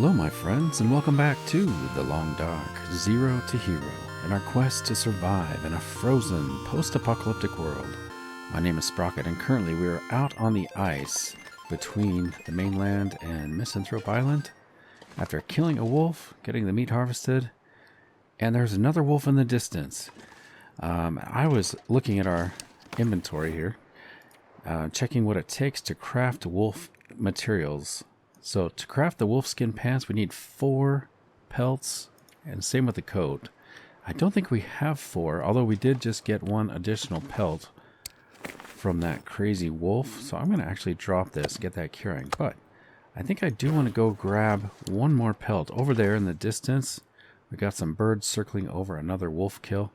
Hello my friends, and welcome back to The Long Dark, Zero to Hero, in our quest to survive in a frozen, post-apocalyptic world. My name is Sprocket, and currently we are out on the ice between the mainland and Misanthrope Island after killing a wolf, getting the meat harvested, and there's another wolf in the distance. I was looking at our inventory here, checking what it takes to craft wolf materials. So to craft the wolfskin pants, we need 4 pelts, and same with the coat. I don't think we have 4, although we did just get 1 additional pelt from that crazy wolf. So I'm going to actually drop this, get that curing. But I think I do want to go grab 1 more pelt. Over there in the distance, we got some birds circling over another wolf kill.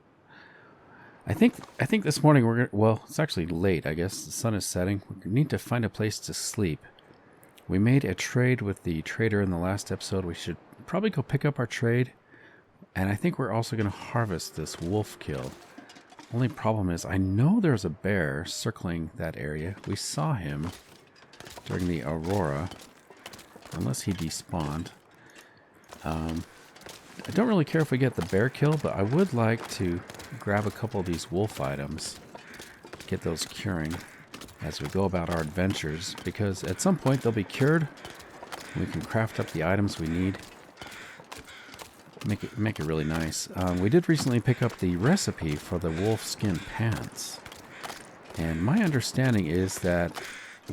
I think this morning we're gonna, well, it's actually late, I guess. The sun is setting. We need to find a place to sleep. We made a trade with the trader in the last episode. We should probably go pick up our trade. And I think we're also going to harvest this wolf kill. Only problem is I know there's a bear circling that area. We saw him during the aurora. Unless he despawned. I don't really care if we get the bear kill, but I would like to grab a couple of these wolf items. Get those curing as we go about our adventures, because at some point they'll be cured. We can craft up the items we need. Make it really nice. We did recently pick up the recipe for the wolfskin pants. And my understanding is that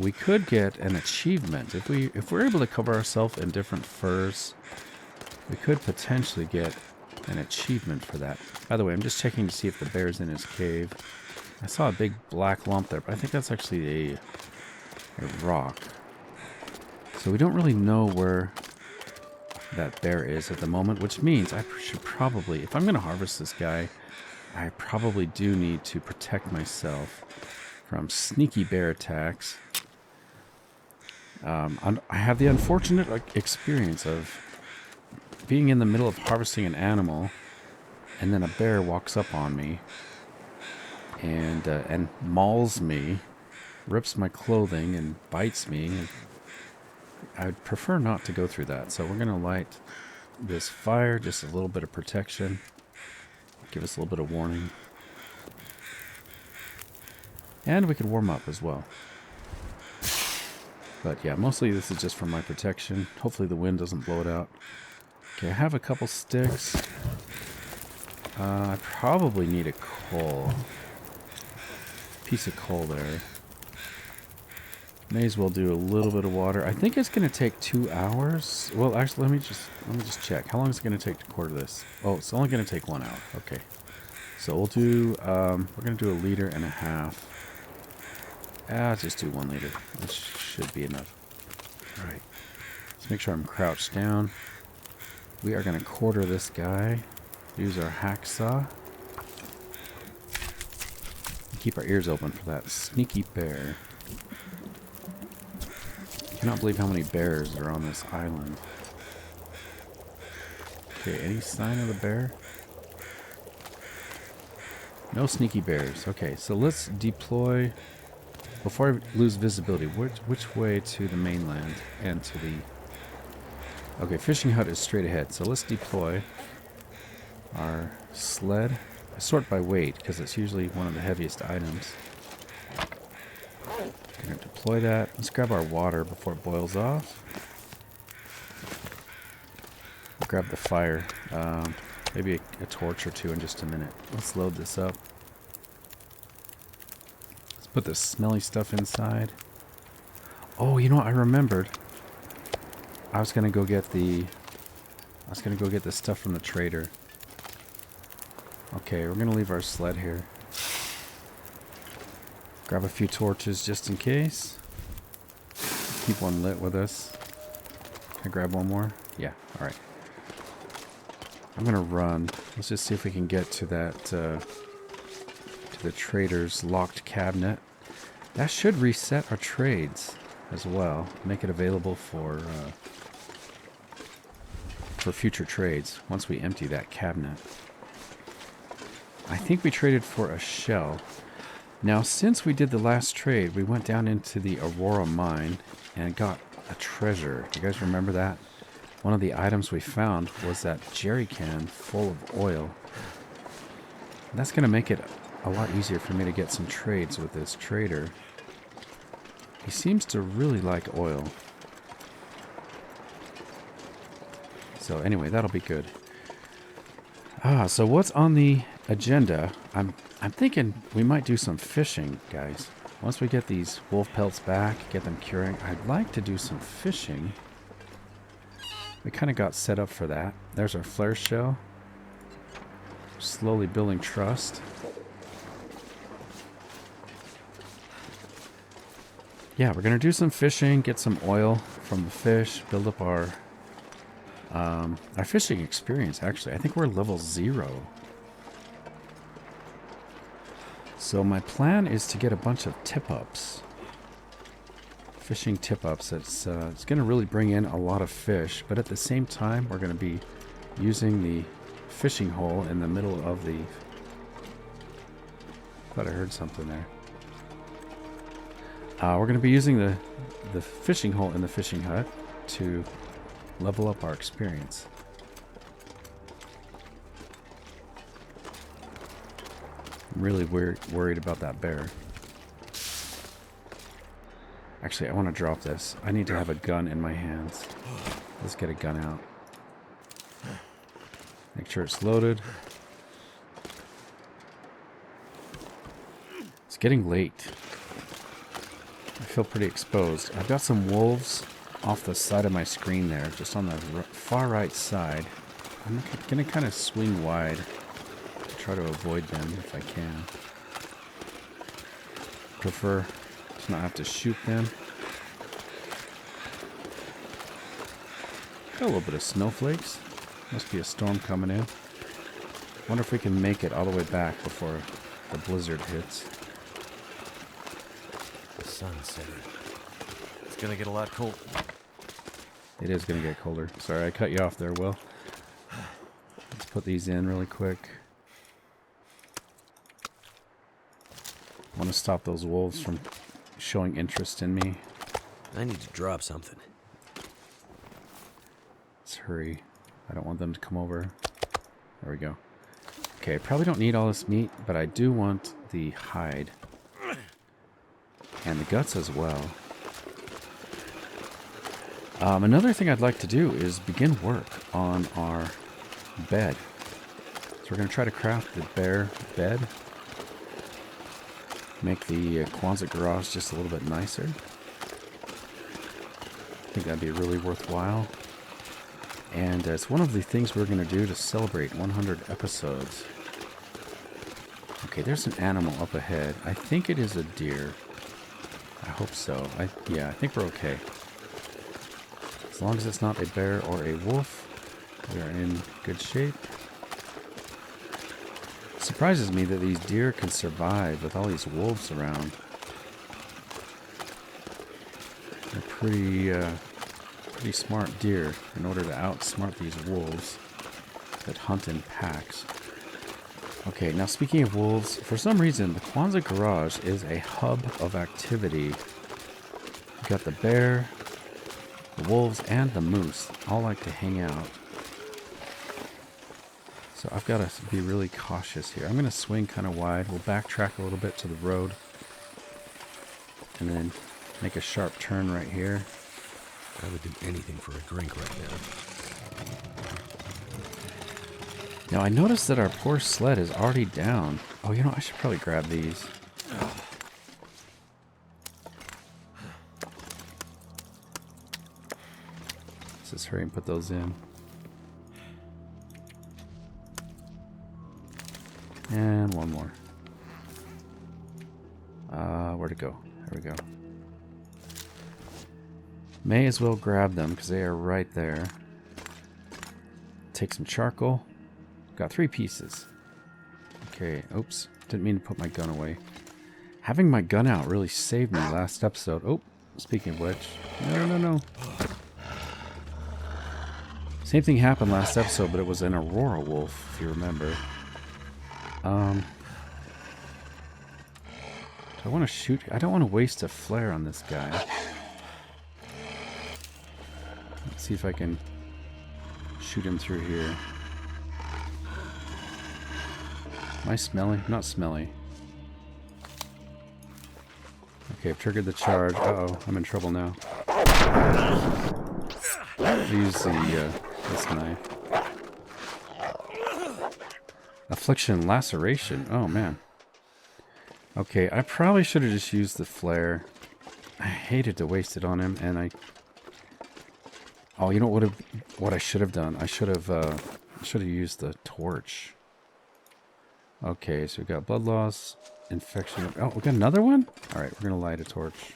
we could get an achievement. If we're able to cover ourselves in different furs, we could potentially get an achievement for that. By the way, I'm just checking to see if the bear's in his cave. I saw a big black lump there, but I think that's actually a rock. So we don't really know where that bear is at the moment, which means I should probably, if I'm going to harvest this guy, I probably do need to protect myself from sneaky bear attacks. I have the unfortunate experience of being in the middle of harvesting an animal, and then a bear walks up on me and mauls me, rips my clothing, and bites me. I'd prefer not to go through that, so we're going to light this fire, just a little bit of protection, give us a little bit of warning, and we could warm up as well. But yeah, mostly this is just for my protection. Hopefully the wind doesn't blow it out. Okay, I have a couple sticks. I probably need a coal. Piece of coal there. May as well do a little bit of water. I think it's going to take 2 hours. Well, actually, let me just check. How long is it going to take to quarter this? Oh, it's only going to take 1 hour. Okay. So we'll do, we're going to do 1.5 liters. Let's just do 1 liter. This should be enough. All right. Let's make sure I'm crouched down. We are going to quarter this guy. Use our hacksaw. Keep our ears open for that sneaky bear. Cannot believe how many bears are on this island. Okay, any sign of the bear? No sneaky bears. Okay, so let's deploy. Before I lose visibility, which way to the mainland and to the... Okay, fishing hut is straight ahead, so let's deploy our sled. I sort by weight because it's usually one of the heaviest items. We're going to deploy that. Let's grab our water before it boils off. We'll grab the fire. Maybe a torch or 2 in just a minute. Let's load this up. Let's put this smelly stuff inside. Oh, you know what? I remembered. I was going to go get the stuff from the trader. Okay, we're going to leave our sled here. Grab a few torches just in case. Keep one lit with us. Can I grab one more? Yeah, alright. I'm going to run. Let's just see if we can get to that, to the trader's locked cabinet. That should reset our trades as well. Make it available for future trades once we empty that cabinet. I think we traded for a shell. Now, since we did the last trade, we went down into the Aurora mine and got a treasure. Do you guys remember that? one of the items we found was that jerry can full of oil. And that's going to make it a lot easier for me to get some trades with this trader. He seems to really like oil. So anyway, that'll be good. So what's on the agenda? I'm thinking we might do some fishing, guys. Once we get these wolf pelts back, get them curing, I'd like to do some fishing. We kind of got set up for that. There's our flare shell. Slowly building trust. Yeah, we're going to do some fishing, get some oil from the fish, build up our fishing experience, actually. I think we're level 0. So my plan is to get a bunch of tip-ups. Fishing tip-ups. It's going to really bring in a lot of fish, but at the same time, we're going to be using the fishing hole in the middle of the... Thought I heard something there. We're going to be using the fishing hole in the fishing hut to level up our experience. I'm really worried about that bear. Actually, I want to drop this. I need to have a gun in my hands. Let's get a gun out. Make sure it's loaded. It's getting late. I feel pretty exposed. I've got some wolves off the side of my screen there, just on the far right side. I'm going to kind of swing wide. Try to avoid them if I can. Prefer to not have to shoot them. Got a little bit of snowflakes. Must be a storm coming in. Wonder if we can make it all the way back before the blizzard hits. The sun's setting. It's gonna get a lot cold. It is gonna get colder. Sorry, I cut you off there, Will. Let's put these in really quick. I want to stop those wolves from showing interest in me. I need to drop something. Let's hurry. I don't want them to come over. There we go. Okay, I probably don't need all this meat, but I do want the hide. And the guts as well. Another thing I'd like to do is begin work on our bed. So we're going to try to craft the bear bed. Make the Quonset Garage just a little bit nicer. I think that'd be really worthwhile. And it's one of the things we're going to do to celebrate 100 episodes. Okay, there's an animal up ahead. I think it is a deer. I hope so. Yeah, I think we're okay. As long as it's not a bear or a wolf, we are in good shape. It surprises me that these deer can survive with all these wolves around. They're pretty smart deer in order to outsmart these wolves that hunt in packs. Okay, now speaking of wolves, for some reason the Quonset Garage is a hub of activity. We've got the bear, the wolves, and the moose all like to hang out. So I've got to be really cautious here. I'm going to swing kind of wide. We'll backtrack a little bit to the road. And then make a sharp turn right here. I would do anything for a drink right now. Now I noticed that our poor sled is already down. Oh, you know, I should probably grab these. Let's just hurry and put those in. And one more. Where'd it go? There we go. May as well grab them because they are right there. Take some charcoal. Got 3 pieces. Okay, oops. Didn't mean to put my gun away. Having my gun out really saved me last episode. Oh, speaking of which. No. Same thing happened last episode, but it was an Aurora wolf, if you remember. Do I want to shoot? I don't want to waste a flare on this guy. Let's see if I can shoot him through here. Am I smelly? Not smelly. Okay, I've triggered the charge. Uh-oh, I'm in trouble now. I'll use the, this knife. Affliction, laceration. Oh, man. Okay, I probably should have just used the flare. I hated to waste it on him, and I... Oh, you know what I should have done? I should have used the torch. Okay, so we got blood loss, infection. Oh, we got another one? Alright, we're gonna light a torch.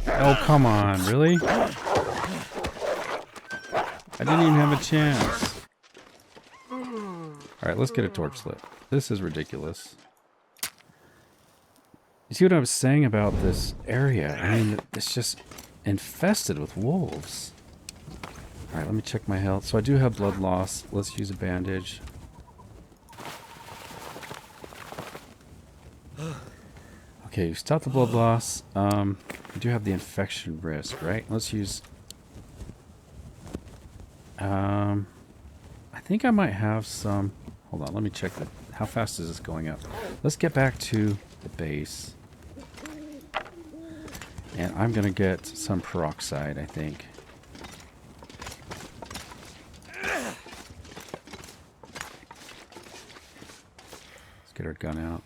Oh, come on, really? I didn't even have a chance. Alright, let's get a torch lit. This is ridiculous. You see what I was saying about this area? I mean, it's just infested with wolves. Alright, let me check my health. So I do have blood loss. Let's use a bandage. Okay, you stop the blood loss. We do have the infection risk, right? Let's use... I think I might have some... Hold on, let me check the... How fast is this going up? Let's get back to the base. And I'm going to get some peroxide, I think. Let's get our gun out.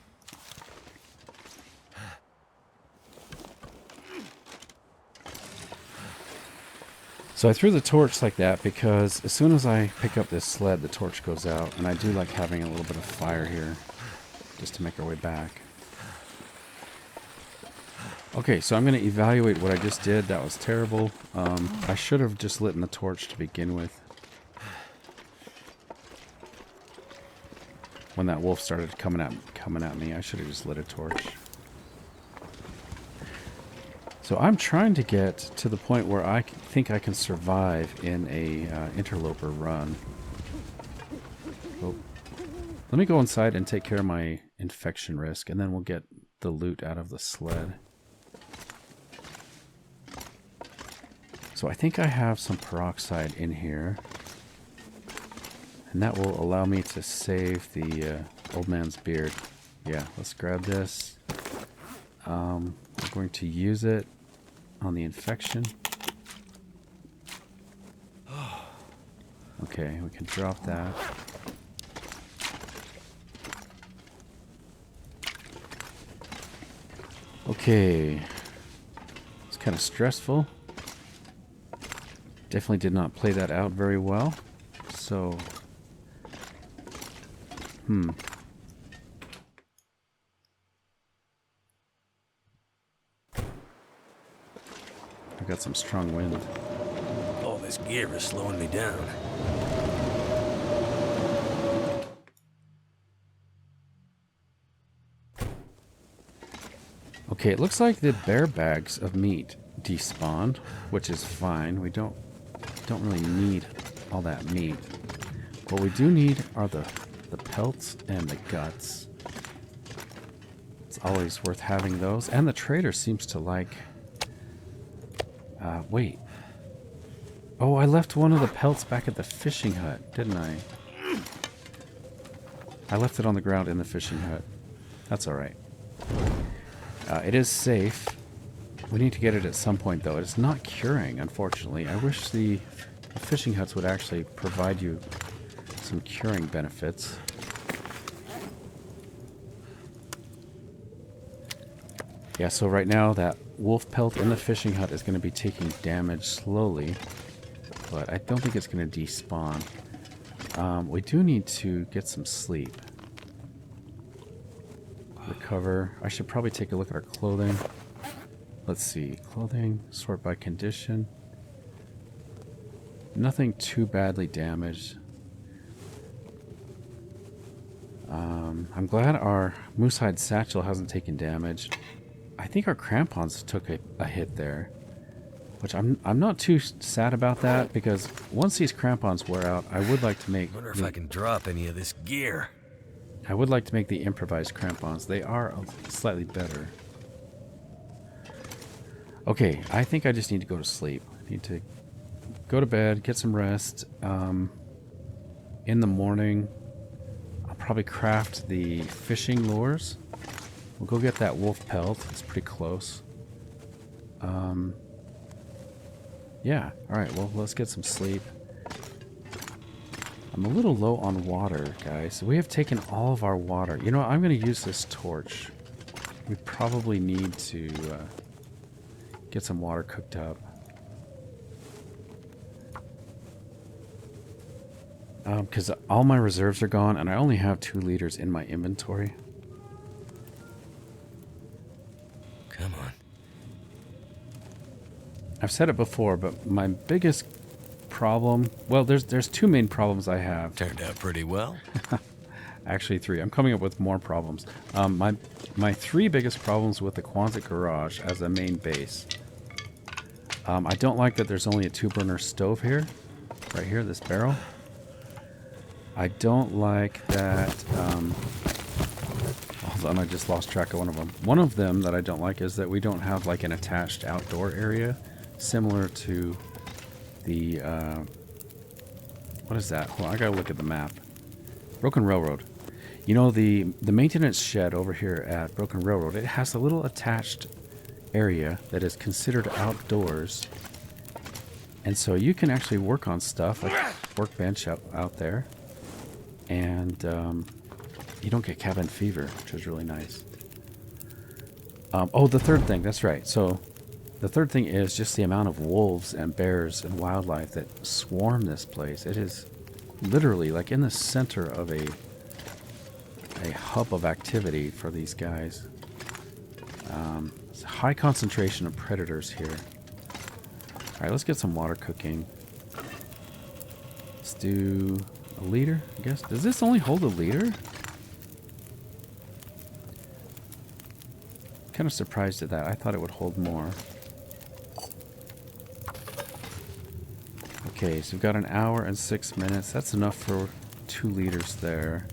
So I threw the torch like that because as soon as I pick up this sled, the torch goes out. And I do like having a little bit of fire here just to make our way back. Okay, so I'm going to evaluate what I just did. That was terrible. I should have just lit the torch to begin with. When that wolf started coming at me, I should have just lit a torch. So I'm trying to get to the point where I think I can survive in a interloper run. Oh. Let me go inside and take care of my infection risk, and then we'll get the loot out of the sled. So I think I have some peroxide in here. And that will allow me to save the old man's beard. Yeah, let's grab this. I'm going to use it on the infection. Okay, we can drop that. Okay. It's kind of stressful. Definitely did not play that out very well. So... I got some strong wind. All this gear is slowing me down. Okay, it looks like the bear bags of meat despawned, which is fine. We don't really need all that meat. What we do need are the pelts and the guts. It's always worth having those. And the trader seems to like... wait. Oh, I left one of the pelts back at the fishing hut, didn't I? I left it on the ground in the fishing hut. That's alright. It is safe. We need to get it at some point, though. It's not curing, unfortunately. I wish the fishing huts would actually provide you some curing benefits. Yeah, so right now that wolf pelt in the fishing hut is going to be taking damage slowly, but I don't think it's going to despawn. We do need to get some sleep. Recover. I should probably take a look at our clothing. Let's see. Clothing, sort by condition. Nothing too badly damaged. I'm glad our moosehide satchel hasn't taken damage. I think our crampons took a hit there, which I'm not too sad about that, because once these crampons wear out, I would like to make... Wonder if I can drop any of this gear. I would like to make the improvised crampons. They are slightly better. Okay, I think I just need to go to sleep. I need to go to bed, get some rest. In the morning, I'll probably craft the fishing lures. We'll go get that wolf pelt. It's pretty close. Yeah, alright, well, let's get some sleep. I'm a little low on water, guys. We have taken all of our water. You know what? I'm going to use this torch. We probably need to get some water cooked up. Because all my reserves are gone, and I only have 2 liters in my inventory. Come on. I've said it before, but my biggest problem... Well, there's 2 main problems I have. Turned out pretty well. Actually 3. I'm coming up with more problems. My 3 biggest problems with the Quonset Garage as a main base. I don't like that there's only a 2-burner stove here. Right here, this barrel. I don't like that... hold on, I just lost track of one of them. One of them that I don't like is that we don't have like an attached outdoor area. Similar to the... what is that? Hold on, I gotta look at the map. Broken Railroad. You know, the maintenance shed over here at Broken Railroad, it has a little attached area that is considered outdoors. And so you can actually work on stuff, like workbench out there. And you don't get cabin fever, which is really nice. Oh, the third thing, that's right. So the third thing is just the amount of wolves and bears and wildlife that swarm this place. It is literally like in the center of a hub of activity for these guys. It's a high concentration of predators here. Alright, let's get some water cooking. Let's do a liter, I guess. Does this only hold a liter? Kind of surprised at that. I thought it would hold more. Okay, so we've got 1 hour and 6 minutes. That's enough for 2 liters there.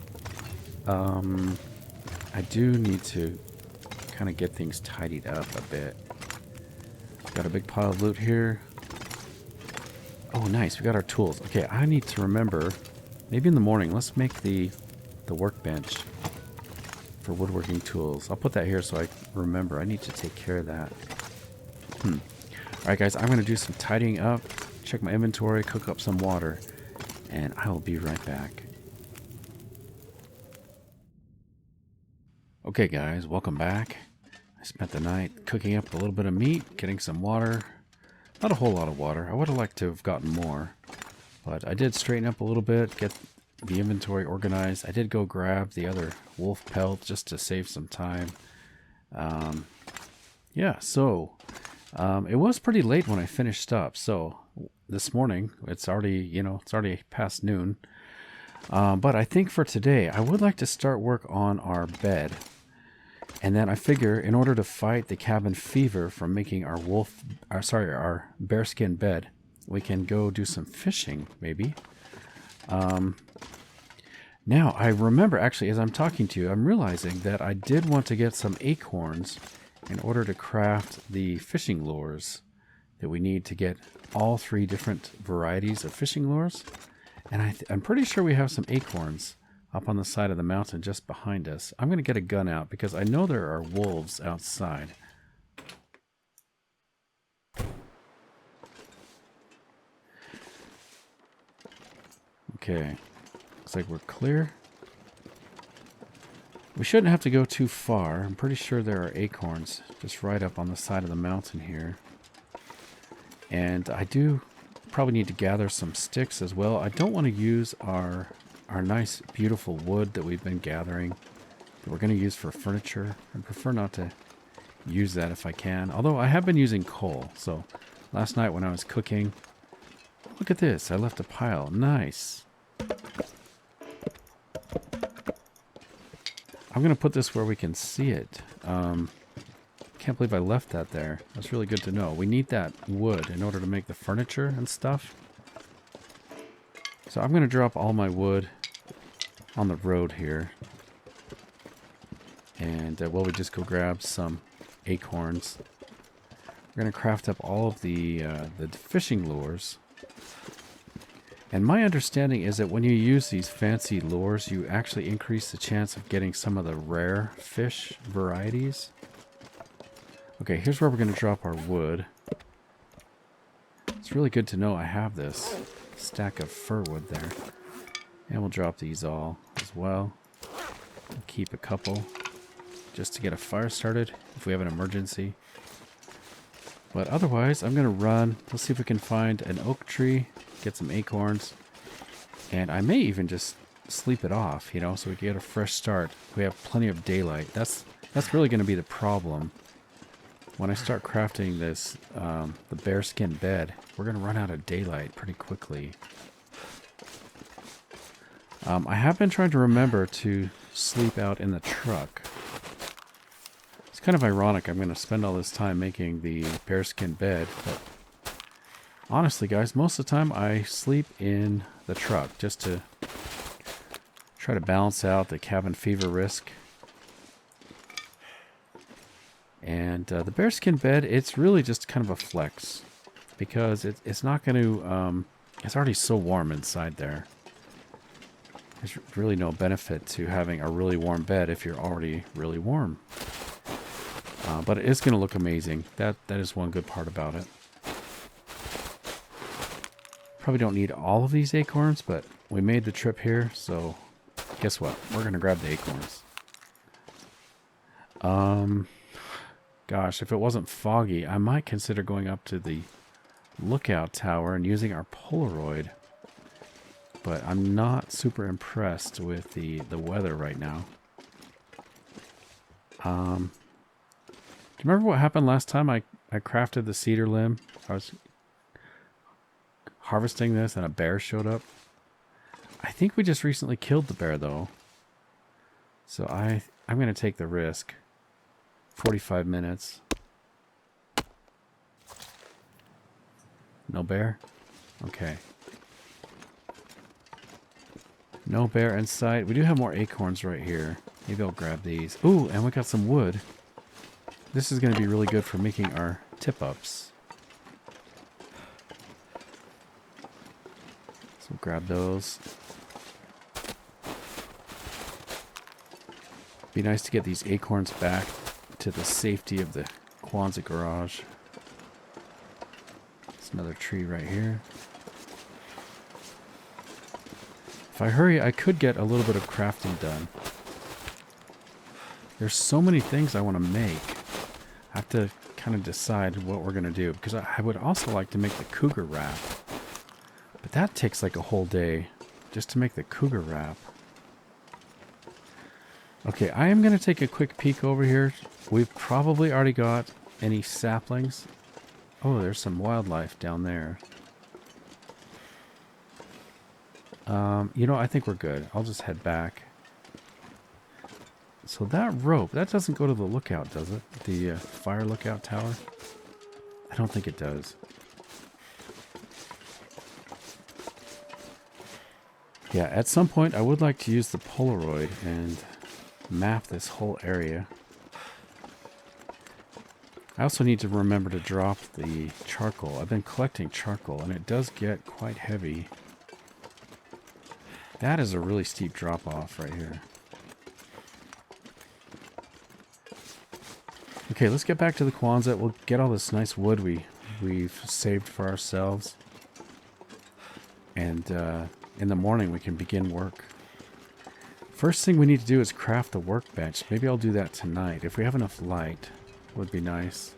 I do need to kind of get things tidied up a bit. Got a big pile of loot here. Oh, nice. We got our tools. Okay, I need to remember, maybe in the morning, let's make the workbench for woodworking tools. I'll put that here so I remember. I need to take care of that. Alright, guys, I'm going to do some tidying up, check my inventory, cook up some water, and I will be right back. Okay, guys, welcome back. I spent the night cooking up a little bit of meat, getting some water. Not a whole lot of water. I would have liked to have gotten more, but I did straighten up a little bit, get the inventory organized. I did go grab the other wolf pelt just to save some time. Yeah, so it was pretty late when I finished up. So this morning, it's already, it's already past noon. But I think for today, I would like to start work on our bed. And then I figure in order to fight the cabin fever from making our our bearskin bed, we can go do some fishing, maybe. Now, I remember, actually, as I'm talking to you, I'm realizing that I did want to get some acorns in order to craft the fishing lures that we need to get all 3 different varieties of fishing lures. And I'm pretty sure we have some acorns up on the side of the mountain just behind us. I'm going to get a gun out because I know there are wolves outside. Okay. Looks like we're clear. We shouldn't have to go too far. I'm pretty sure there are acorns just right up on the side of the mountain here. And I do probably need to gather some sticks as well. I don't want to use our nice beautiful wood that we've been gathering that we're going to use for furniture. I prefer not to use that if I can. Although I have been using coal. So last night when I was cooking, look at this. I left a pile. Nice. I'm going to put this where we can see it. Can't believe I left that there. That's really good to know. We need that wood in order to make the furniture and stuff. So I'm going to drop all my wood on the road here. And we just go grab some acorns. We're going to craft up all of the fishing lures. And my understanding is that when you use these fancy lures, you actually increase the chance of getting some of the rare fish varieties. Okay, here's where we're going to drop our wood. It's really good to know I have this stack of fir wood there. And we'll drop these all as well. We'll keep a couple just to get a fire started if we have an emergency. But otherwise, I'm going to run. Let's see if we can find an oak tree, get some acorns. And I may even just sleep it off, you know, so we can get a fresh start. We have plenty of daylight. That's really going to be the problem. When I start crafting this, the bearskin bed, we're going to run out of daylight pretty quickly. I have been trying to remember to sleep out in the truck. It's kind of ironic I'm going to spend all this time making the bearskin bed, but honestly, guys, most of the time I sleep in the truck just to try to balance out the cabin fever risk. And the bearskin bed, it's really just kind of a flex because it's not going to, it's already so warm inside there. There's really no benefit to having a really warm bed if you're already really warm. But it is going to look amazing. That is one good part about it. Probably don't need all of these acorns, but we made the trip here, so guess what? We're going to grab the acorns. Gosh, if it wasn't foggy, I might consider going up to the lookout tower and using our Polaroid. But I'm not super impressed with the weather right now. Do you remember what happened last time I crafted the cedar limb? I was harvesting this and a bear showed up. I think we just recently killed the bear though. So I'm going to take the risk. 45 minutes. No bear? Okay. No bear in sight. We do have more acorns right here. Maybe I'll grab these. Ooh, and we got some wood. This is going to be really good for making our tip-ups. So we'll grab those. Be nice to get these acorns back to the safety of the Quonset Garage. There's another tree right here. If I hurry, I could get a little bit of crafting done. There's so many things I want to make. I have to kind of decide what we're going to do. Because I would also like to make the cougar wrap. But that takes like a whole day just to make the cougar wrap. Okay, I am going to take a quick peek over here. We've probably already got any saplings. Oh, there's some wildlife down there. You know, I think we're good. I'll just head back. So that rope, that doesn't go to the lookout, does it? The fire lookout tower? I don't think it does. Yeah, at some point I would like to use the Polaroid and map this whole area. I also need to remember to drop the charcoal. I've been collecting charcoal and it does get quite heavy. That is a really steep drop off right here. Okay, let's get back to the Quonset. We'll get all this nice wood we've saved for ourselves. And in the morning we can begin work. First thing we need to do is craft a workbench. Maybe I'll do that tonight. If we have enough light, would be nice.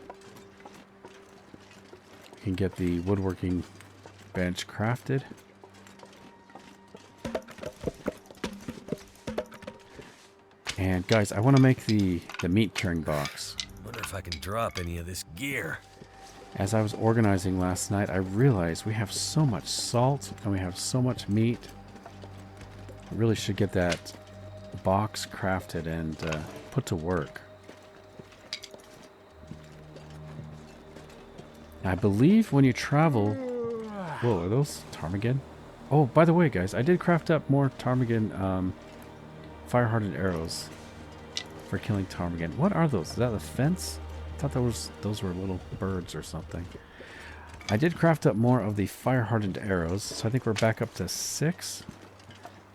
We can get the woodworking bench crafted. And guys, I want to make the meat curing box. Wonder if I can drop any of this gear. As I was organizing last night, I realized we have so much salt and we have so much meat. I really should get that box crafted and put to work. I believe when you travel... Whoa, are those ptarmigan? Oh, by the way, guys, I did craft up more ptarmigan fire-hardened arrows for killing ptarmigan. What are those? Is that the fence? thought those were little birds or something. I did craft up more of the fire-hardened arrows, so I think we're back up to 6.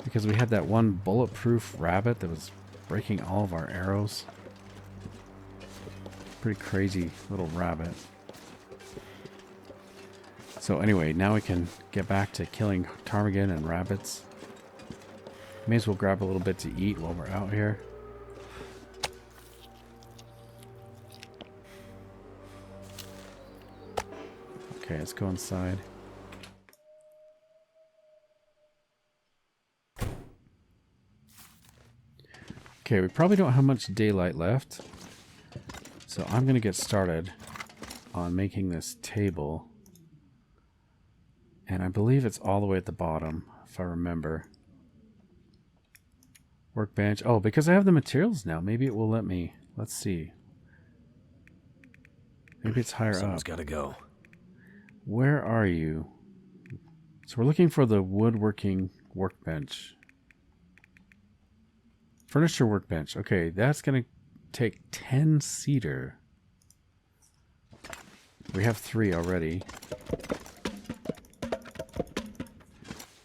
Because we had that one bulletproof rabbit that was breaking all of our arrows. Pretty crazy little rabbit. So anyway, now we can get back to killing ptarmigan and rabbits. May as well grab a little bit to eat while we're out here. Okay, let's go inside. Okay, we probably don't have much daylight left. So I'm going to get started on making this table. And I believe it's all the way at the bottom, if I remember. Workbench. Oh, because I have the materials now. Maybe it will let me. Let's see. Maybe it's higher up. Someone's gotta go. Where are you? So we're looking for the woodworking workbench. Furniture workbench. Okay, that's going to take 10 cedar. We have 3 already.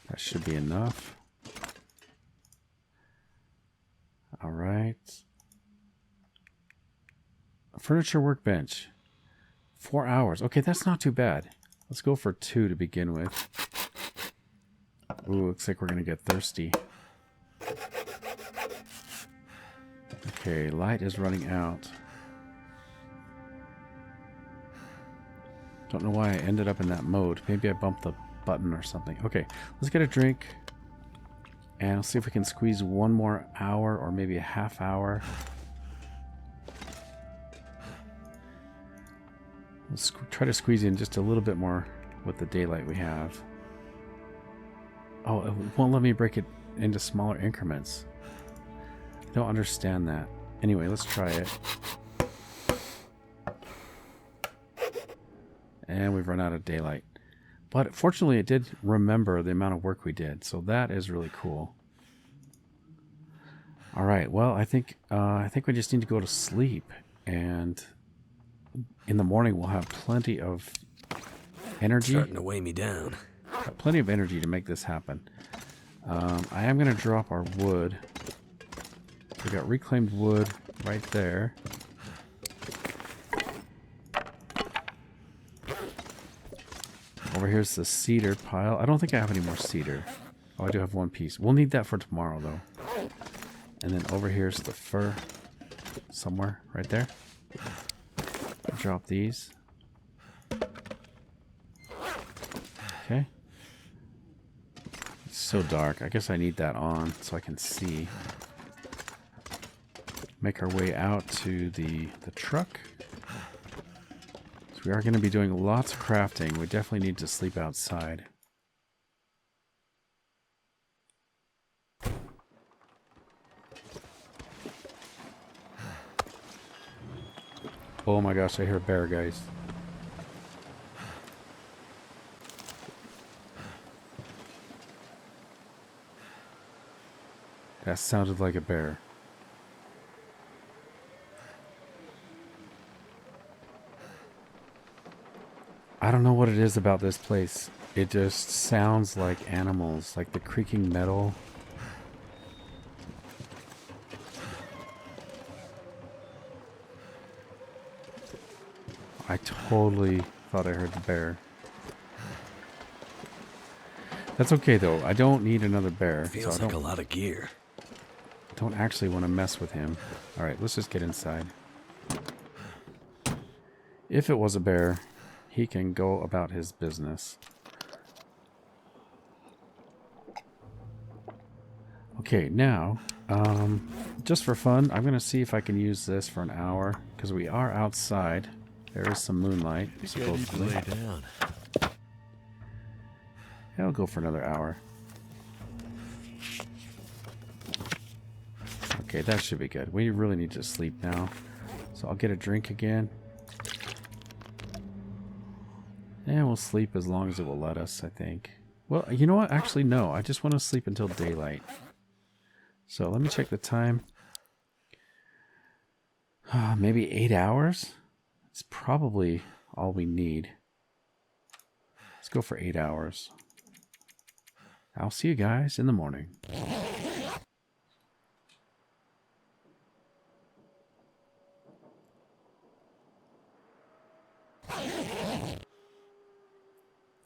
That should be enough. All right. Furniture workbench. 4 hours. Okay, that's not too bad. Let's go for 2 to begin with. Ooh, looks like we're going to get thirsty. Okay, light is running out. Don't know why I ended up in that mode. Maybe I bumped the button or something. Okay, let's get a drink. And let's see if we can squeeze 1 more hour or maybe a half hour. Let's try to squeeze in just a little bit more with the daylight we have. Oh, it won't let me break it into smaller increments. I don't understand that. Anyway, let's try it. And we've run out of daylight. But fortunately, it did remember the amount of work we did. So that is really cool. All right. Well, I think we just need to go to sleep. And in the morning, we'll have plenty of energy. Starting to weigh me down. Plenty of energy to make this happen. I am going to drop our wood. We got reclaimed wood right there. Over here's the cedar pile. I don't think I have any more cedar. Oh, I do have 1 piece. We'll need that for tomorrow, though. And then over here's the fur. Somewhere right there. Drop these. Okay. It's so dark. I guess I need that on so I can see. Make our way out to the truck. So we are going to be doing lots of crafting. We definitely need to sleep outside. Oh my gosh, I hear a bear, guys. That sounded like a bear. I don't know what it is about this place. It just sounds like animals, like the creaking metal. I totally thought I heard the bear. That's okay though. I don't need another bear. Feels like a lot of gear. Don't actually want to mess with him. Alright, let's just get inside. If it was a bear, he can go about his business. Okay, now, just for fun, I'm going to see if I can use this for an hour, because we are outside. There is some moonlight, supposedly. Lay down. Yeah, I'll go for another hour. Okay, that should be good. We really need to sleep now. So I'll get a drink again. And we'll sleep as long as it will let us, I think. Well, you know what? Actually, no. I just want to sleep until daylight. So let me check the time. Maybe 8 hours? It's probably all we need. Let's go for 8 hours. I'll see you guys in the morning.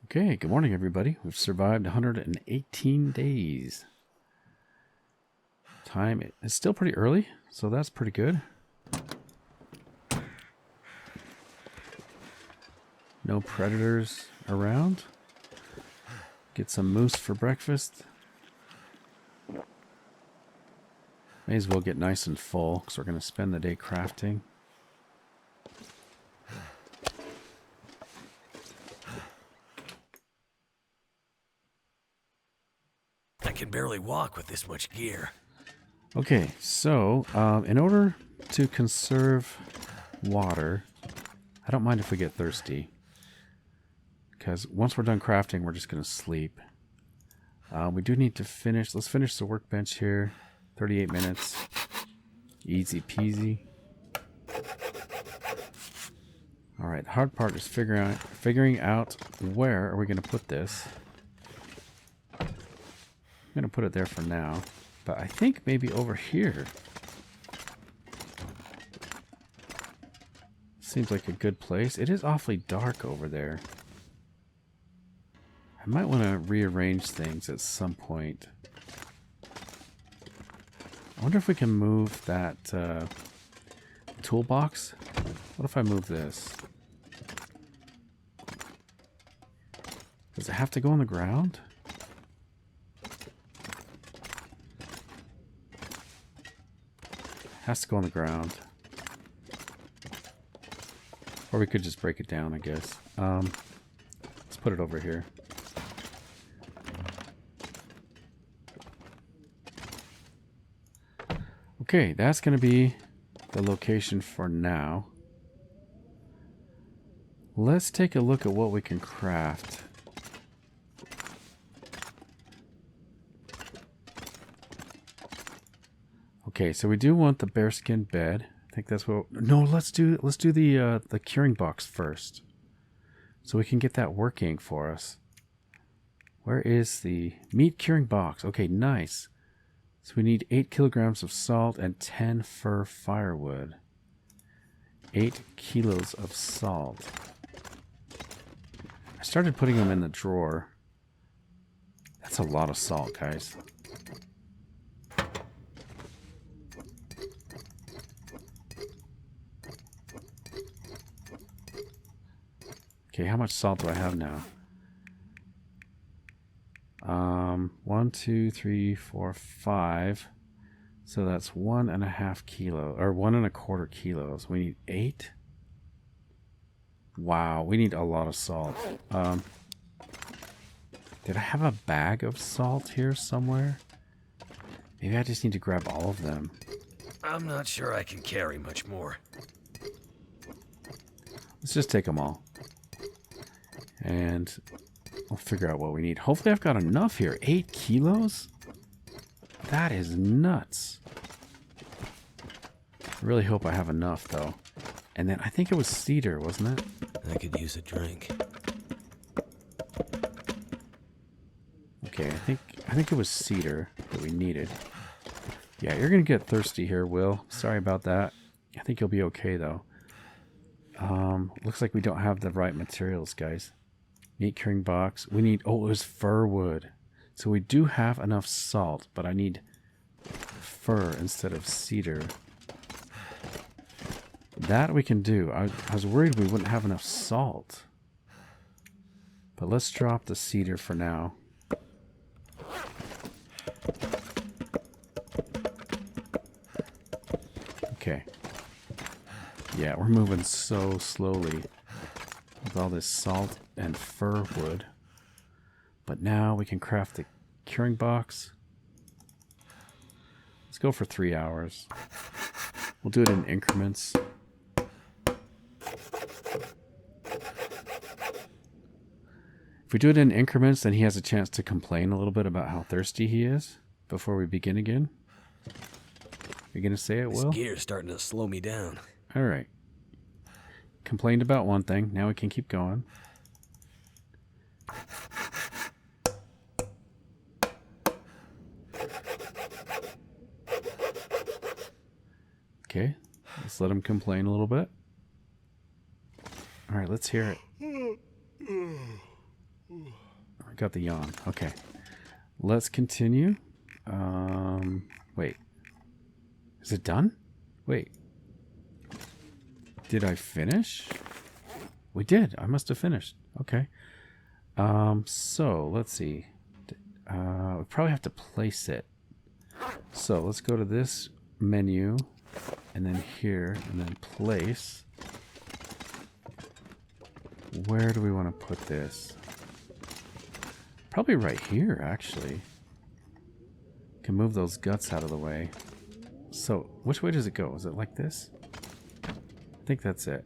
Okay, good morning, everybody. We've survived 118 days. Time is still pretty early, so that's pretty good. No predators around. Get some moose for breakfast. May as well get nice and full, because we're going to spend the day crafting. I can barely walk with this much gear. Okay, so in order to conserve water, I don't mind if we get thirsty. Because once we're done crafting, we're just going to sleep. We do need to finish. Let's finish the workbench here. 38 minutes. Easy peasy. Alright, hard part is figuring out where are we going to put this. I'm going to put it there for now. But I think maybe over here. Seems like a good place. It is awfully dark over there. I might want to rearrange things at some point. I wonder if we can move that toolbox. What if I move this? Does it have to go on the ground? It has to go on the ground. Or we could just break it down, I guess. Let's put it over here. Okay, that's going to be the location for now. Let's take a look at what we can craft. Okay, so we do want the bearskin bed. I think that's what. No, let's do the curing box first, so we can get that working for us. Where is the meat curing box? Okay, nice. So we need 8 kilograms of salt and 10 fir firewood. 8 kilos of salt. I started putting them in the drawer. That's a lot of salt, guys. Okay, how much salt do I have now? 1, 2, 3, 4, 5. So that's 1.5 kilo, or 1.25 kilos. We need 8. Wow, we need a lot of salt. Did I have a bag of salt here somewhere? Maybe I just need to grab all of them. I'm not sure I can carry much more. Let's just take them all. And I'll figure out what we need. Hopefully I've got enough here. 8 kilos? That is nuts. I really hope I have enough, though. And then I think it was cedar, wasn't it? I could use a drink. Okay, I think it was cedar that we needed. Yeah, you're going to get thirsty here, Will. Sorry about that. I think you'll be okay, though. Looks like we don't have the right materials, guys. Meat curing box. We need... Oh, it was fir wood. So we do have enough salt, but I need fir instead of cedar. That we can do. I was worried we wouldn't have enough salt. But let's drop the cedar for now. Okay. Yeah, we're moving so slowly with all this salt and fir wood. But now we can craft the curing box. Let's go for 3 hours. We'll do it in increments. If we do it in increments, then he has a chance to complain a little bit about how thirsty he is before we begin again. You gonna say it, Will? This gear's starting to slow me down. All right. complained about one thing. Now we can keep going. Okay, let's let him complain a little bit. All right, let's hear it. I got the yawn. Okay, let's continue. Wait. Is it done? Wait. Did I finish? We did. I must have finished. Okay. So let's see. We probably have to place it. So let's go to this menu, and then here, and then place. Where do we want to put this? Probably right here, actually. Can move those guts out of the way. So, which way does it go? Is it like this? I think that's it.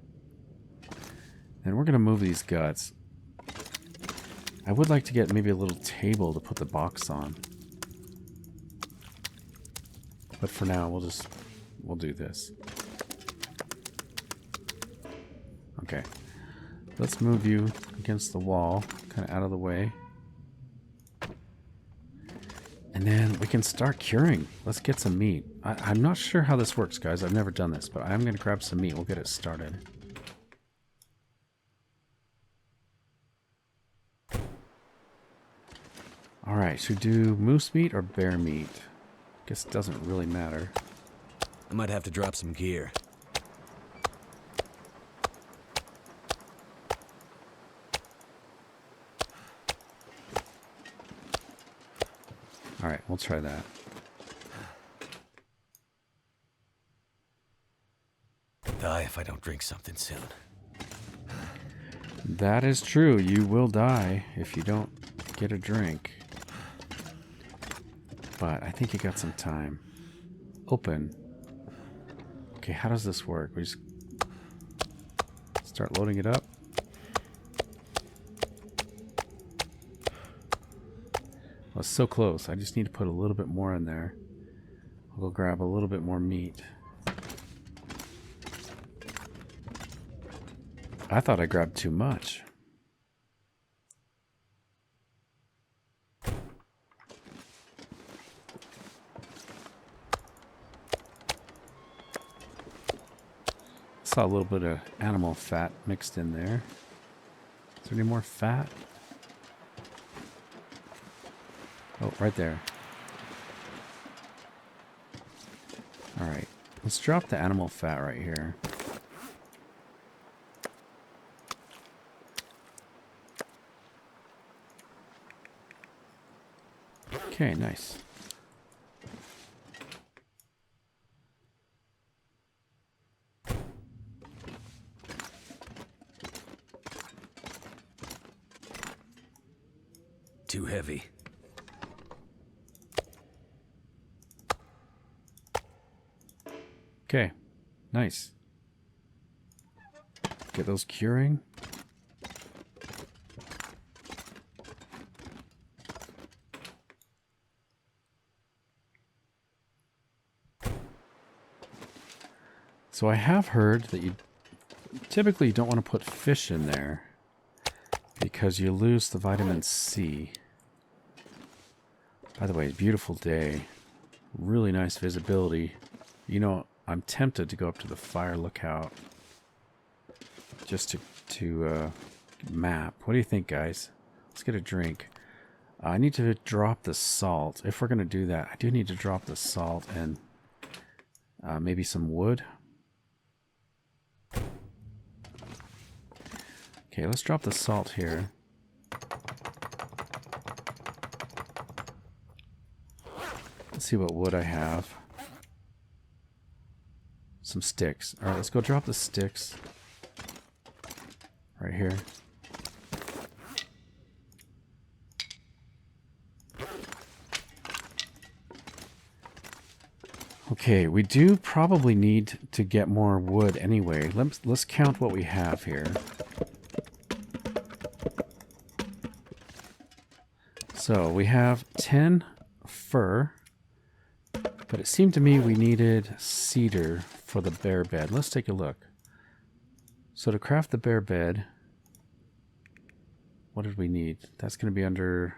And we're going to move these guts. I would like to get maybe a little table to put the box on. But for now, we'll do this. Okay. Let's move you against the wall, kind of out of the way. And then we can start curing. Let's get some meat. I'm not sure how this works, guys. I've never done this, but I'm going to grab some meat. We'll get it started. Alright, should we do moose meat or bear meat? Guess it doesn't really matter. I might have to drop some gear. Alright, we'll try that. Die if I don't drink something soon. That is true. You will die if you don't get a drink. But I think you got some time. Open. Okay, how does this work? We just start loading it up. Well, it's so close. I just need to put a little bit more in there. I'll go grab a little bit more meat. I thought I grabbed too much. Saw a little bit of animal fat mixed in there. Is there any more fat? Oh, right there. Alright, let's drop the animal fat right here. Okay, nice. Too heavy. Okay, nice. Get those curing. So I have heard that you typically don't want to put fish in there because you lose the vitamin C. By the way, beautiful day. Really nice visibility. You know, I'm tempted to go up to the fire lookout just to map. What do you think, guys? Let's get a drink. I need to drop the salt. If we're going to do that, I do need to drop the salt and maybe some wood. Okay, let's drop the salt here. Let's see what wood I have. Some sticks. Alright, let's go drop the sticks. Right here. Okay, we do probably need to get more wood anyway. Let's count what we have here. So we have 10 fir, but it seemed to me we needed cedar for the bear bed. Let's take a look. So to craft the bear bed, what did we need? That's going to be under...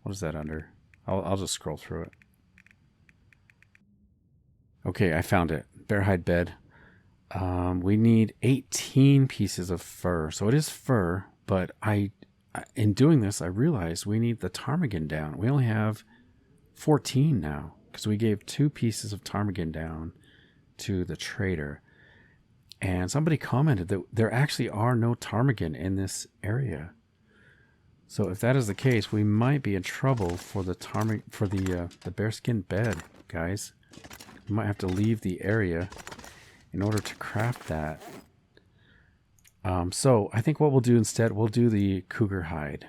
What is that under? I'll just scroll through it. Okay, I found it. Bear hide bed. We need 18 pieces of fur. So it is fur, but in doing this, I realized we need the ptarmigan down. We only have 14 now because we gave 2 pieces of ptarmigan down to the trader. And somebody commented that there actually are no ptarmigan in this area. So if that is the case, we might be in trouble for the bearskin bed, guys. We might have to leave the area in order to craft that. So I think what we'll do instead, we'll do the cougar-hide.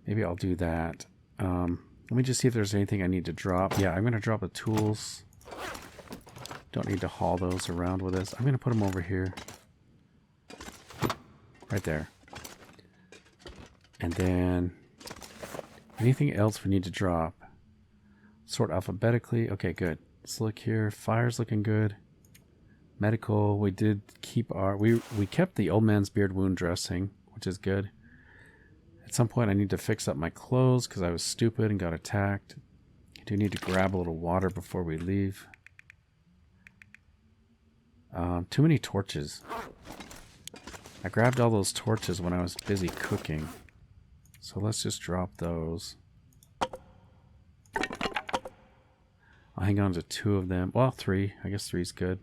Maybe I'll do that. Let me just see if there's anything I need to drop. Yeah, I'm going to drop the tools. Don't need to haul those around with us. I'm going to put them over here. Right there. And then anything else we need to drop. Sort alphabetically. Okay, good. Let's look here. Fire's looking good. Medical. We did keep our... We kept the old man's beard wound dressing, which is good. At some point I need to fix up my clothes because I was stupid and got attacked. I do need to grab a little water before we leave. Too many torches. I grabbed all those torches when I was busy cooking. So let's just drop those. I'll hang on to 2 of them. Well, 3. I guess 3 is good.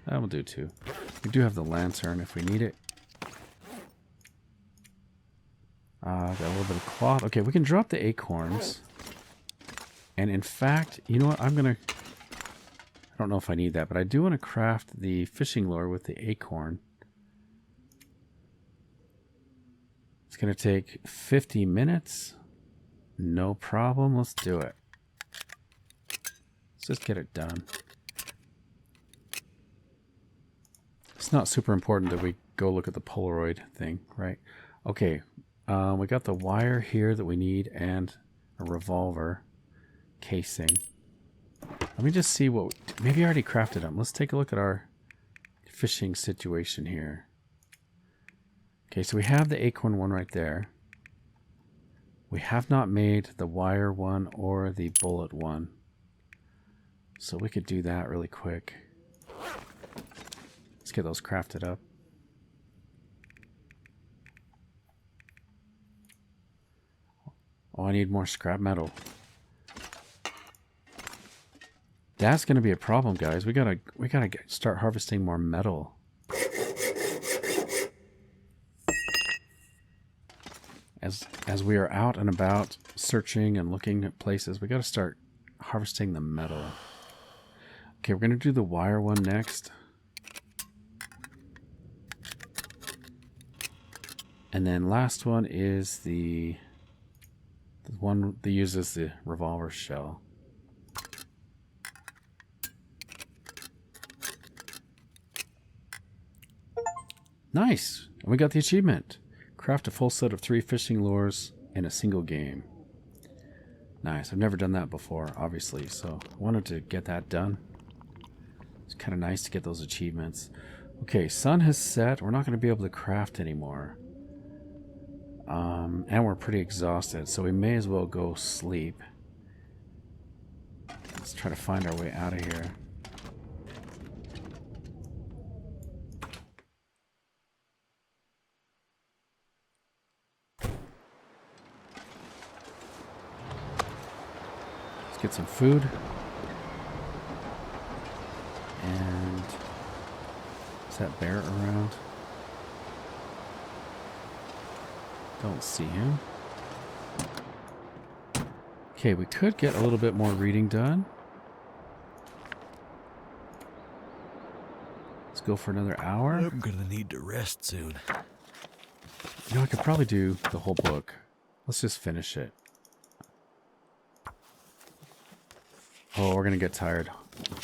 That will do 2. We do have the lantern if we need it. Got a little bit of cloth. Okay, we can drop the acorns. And in fact, you know what? I don't know if I need that, but I do want to craft the fishing lure with the acorn. It's going to take 50 minutes. No problem. Let's do it. Let's just get it done. It's not super important that we go look at the Polaroid thing, right? Okay. We got the wire here that we need and a revolver casing. Let me just see what... Maybe I already crafted them. Let's take a look at our fishing situation here. Okay, so we have the acorn one right there. We have not made the wire one or the bullet one. So we could do that really quick. Let's get those crafted up. Oh, I need more scrap metal. That's going to be a problem, guys. We gotta start harvesting more metal. As we are out and about searching and looking at places, we got to start harvesting the metal. Okay, we're going to do the wire one next. And then last one is the one that uses the revolver shell. Nice! And we got the achievement. Craft a full set of 3 fishing lures in a single game. Nice. I've never done that before, obviously, so I wanted to get that done. It's kind of nice to get those achievements. Okay, sun has set. We're not going to be able to craft anymore. And we're pretty exhausted, so we may as well go sleep. Let's try to find our way out of here. Let's get some food. And is that bear around? Don't see him. Okay, we could get a little bit more reading done. Let's go for another hour. I'm gonna need to rest soon. You know, I could probably do the whole book. Let's just finish it. Oh, we're gonna get tired.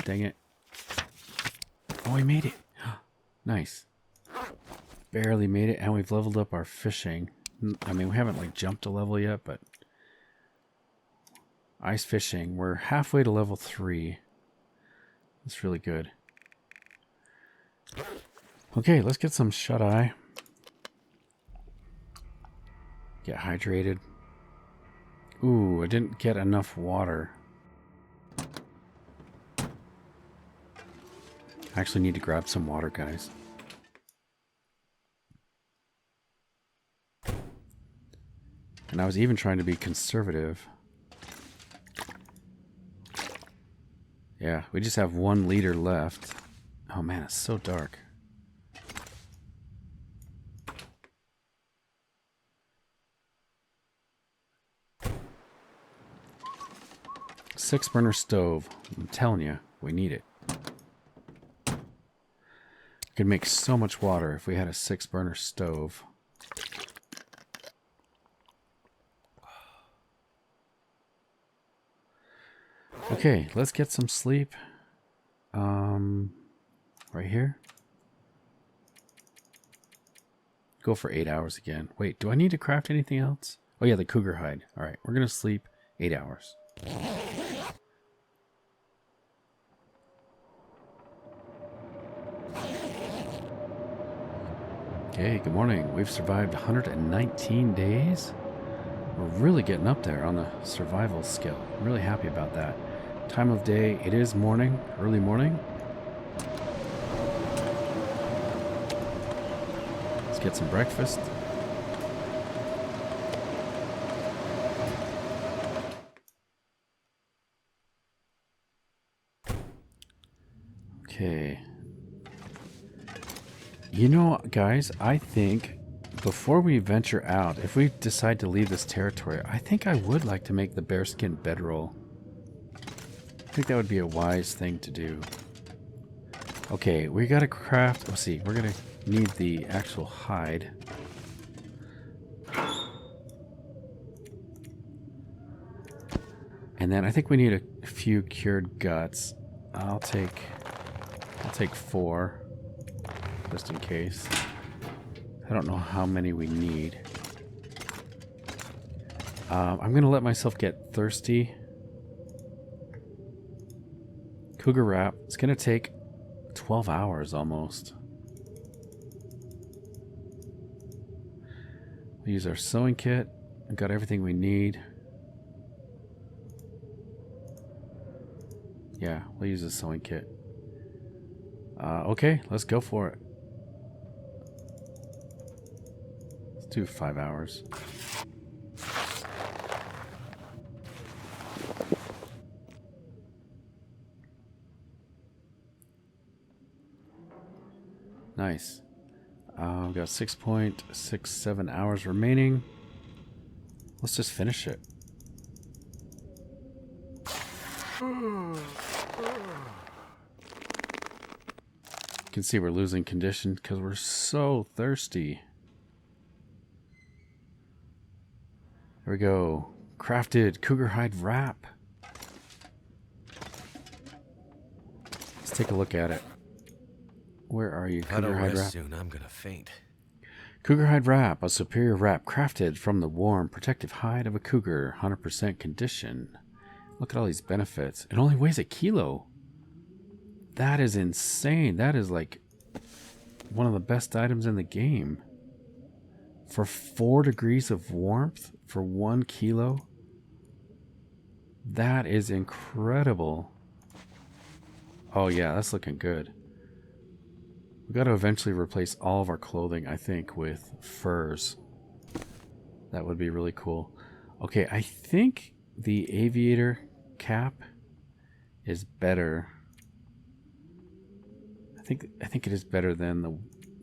Dang it. Oh, we made it. Nice. Barely made it, and we've leveled up our fishing. I mean, we haven't like jumped a level yet, but ice fishing, we're halfway to level 3. That's really good. Okay, let's get some shut-eye. Get hydrated. Ooh, I didn't get enough water. I actually need to grab some water, guys. And I was even trying to be conservative. Yeah, we just have 1 liter left. Oh man, it's so dark. Six burner stove. I'm telling you, we need it. Could make so much water if we had a 6 burner stove. Okay, let's get some sleep. Right here. Go for 8 hours again. Wait, do I need to craft anything else? Oh yeah, the cougar-hide. All right, we're gonna sleep 8 hours. Okay, good morning. We've survived 119 days. We're really getting up there on the survival skill. I'm really happy about that. Time of day, it is morning, early morning. Let's get some breakfast. Okay. You know, guys, I think before we venture out, if we decide to leave this territory, I think I would like to make the bearskin bedroll. I think that would be a wise thing to do. Okay, we gotta craft... Let's see, we're gonna need the actual hide. And then I think we need a few cured guts. I'll take 4, just in case. I don't know how many we need. I'm gonna let myself get thirsty. Cougar wrap. It's gonna take 12 hours almost. We use our sewing kit. We've got everything we need. Yeah, we'll use the sewing kit. Okay, let's go for it. Let's do 5 hours. Nice. We've got 6.67 hours remaining. Let's just finish it. You can see we're losing condition because we're so thirsty. There we go. Crafted cougar-hide wrap. Let's take a look at it. Where are you, cougar-hide wrap? Soon, I'm gonna faint. Cougar-hide wrap, a superior wrap crafted from the warm, protective hide of a cougar, 100% condition. Look at all these benefits. It only weighs 1 kilo. That is insane. That is like one of the best items in the game. For 4 degrees of warmth for 1 kilo. That is incredible. Oh yeah, that's looking good. We've got to eventually replace all of our clothing, I think, with furs. That would be really cool. Okay, I think the aviator cap is better. I think it is better than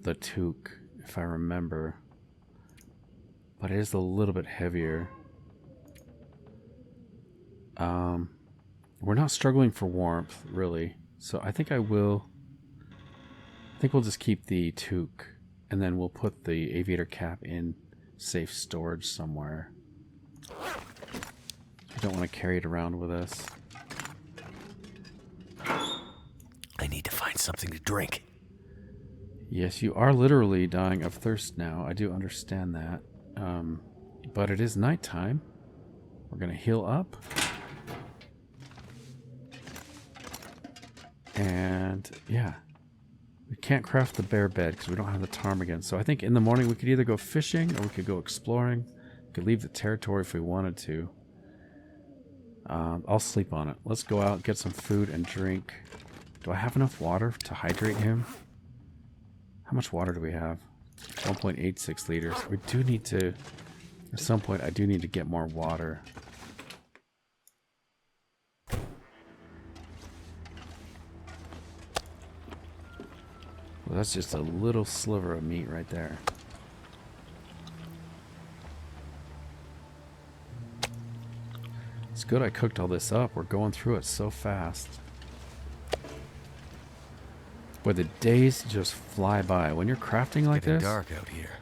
the toque, if I remember. But it is a little bit heavier. We're not struggling for warmth, really. So I think we'll just keep the toque, and then we'll put the aviator cap in safe storage somewhere. We don't want to carry it around with us. I need to find something to drink. Yes, you are literally dying of thirst now. I do understand that. But it is nighttime. We're going to heal up. And yeah. can't craft the bear bed because we don't have the ptarmigan. So I think in the morning we could either go fishing or we could go exploring. We could leave the territory if we wanted to. I'll sleep on it. Let's go out, get some food and drink. Do I have enough water to hydrate him? How much water do we have? 1.86 liters. We do need to... At some point, I do need to get more water. Well, that's just a little sliver of meat right there. It's good I cooked all this up. We're going through it so fast. Boy, the days just fly by. When you're crafting like Getting this... dark out here.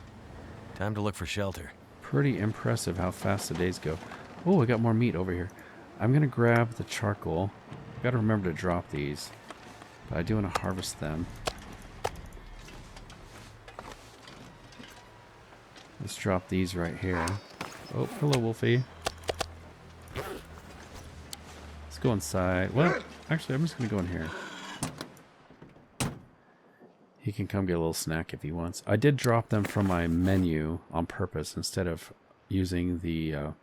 Time to look for shelter. Pretty impressive how fast the days go. Oh, we got more meat over here. I'm going to grab the charcoal. Got to remember to drop these. But I do want to harvest them. Let's drop these right here. Oh, hello, Wolfie. Let's go inside. Well, actually, I'm just going to go in here. He can come get a little snack if he wants. I did drop them from my menu on purpose instead of using the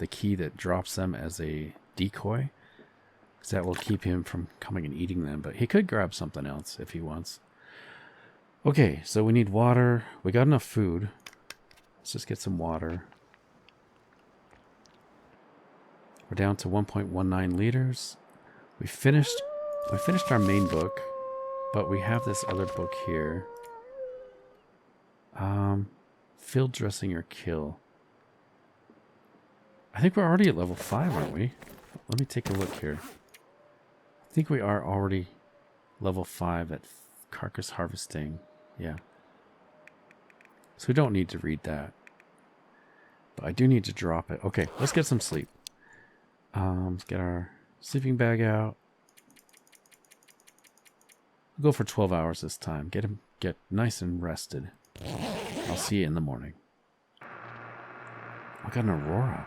key that drops them as a decoy. Because that will keep him from coming and eating them. But he could grab something else if he wants. Okay, so we need water. We got enough food. Let's just get some water. We're down to 1.19 liters. We finished our main book. But we have this other book here. Field dressing or kill. I think we're already at level 5, aren't we? Let me take a look here. I think we are already level 5 at carcass harvesting. Yeah. So we don't need to read that. But I do need to drop it. Okay, let's get some sleep. Let's get our sleeping bag out. We'll go for 12 hours this time. Get nice and rested. I'll see you in the morning. I got an aurora.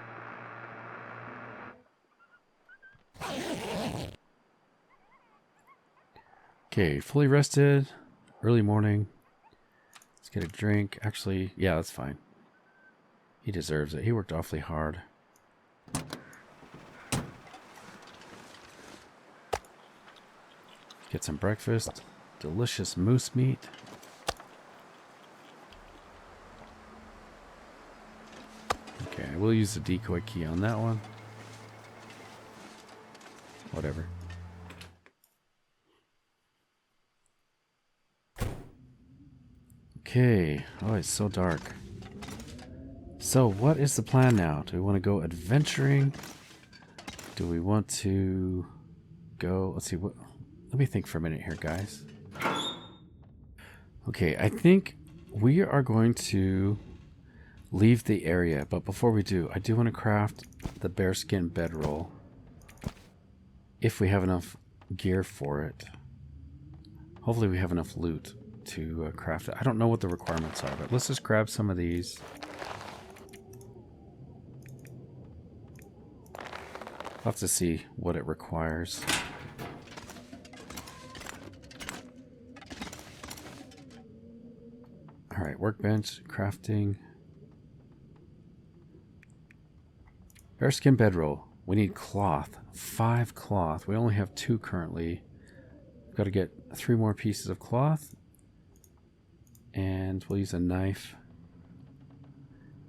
Okay, fully rested. Early morning. Let's get a drink. Actually, yeah, that's fine. He deserves it. He worked awfully hard. Get some breakfast. Delicious moose meat. Okay, I will use the decoy key on that one. Whatever. Okay. Oh, it's so dark. So, what is the plan now? Do we want to go adventuring? Do we want to go... Let's see, what... Let me think for a minute here, guys. Okay, I think we are going to leave the area, but before we do, I do want to craft the bearskin bedroll. If we have enough gear for it. Hopefully we have enough loot to craft it. I don't know what the requirements are, but let's just grab some of these. I'll have to see what it requires. Alright, workbench, crafting. Bearskin bedroll. We need cloth. 5 cloth. We only have 2 currently. We've got to get 3 more pieces of cloth. And we'll use a knife.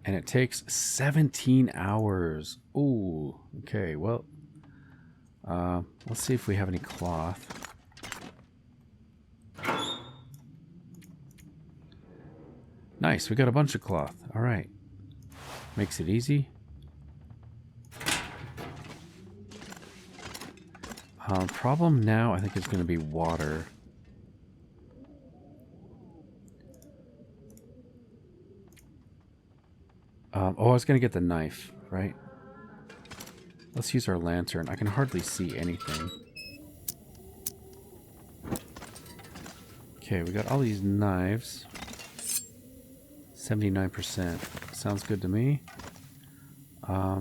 And it takes 17 hours. Ooh, okay, well. Let's see if we have any cloth. Nice, we got a bunch of cloth. All right. Makes it easy. Problem now, I think, is going to be water. Oh, I was going to get the knife, right? Let's use our lantern. I can hardly see anything. Okay, we got all these knives. 79%. Sounds good to me.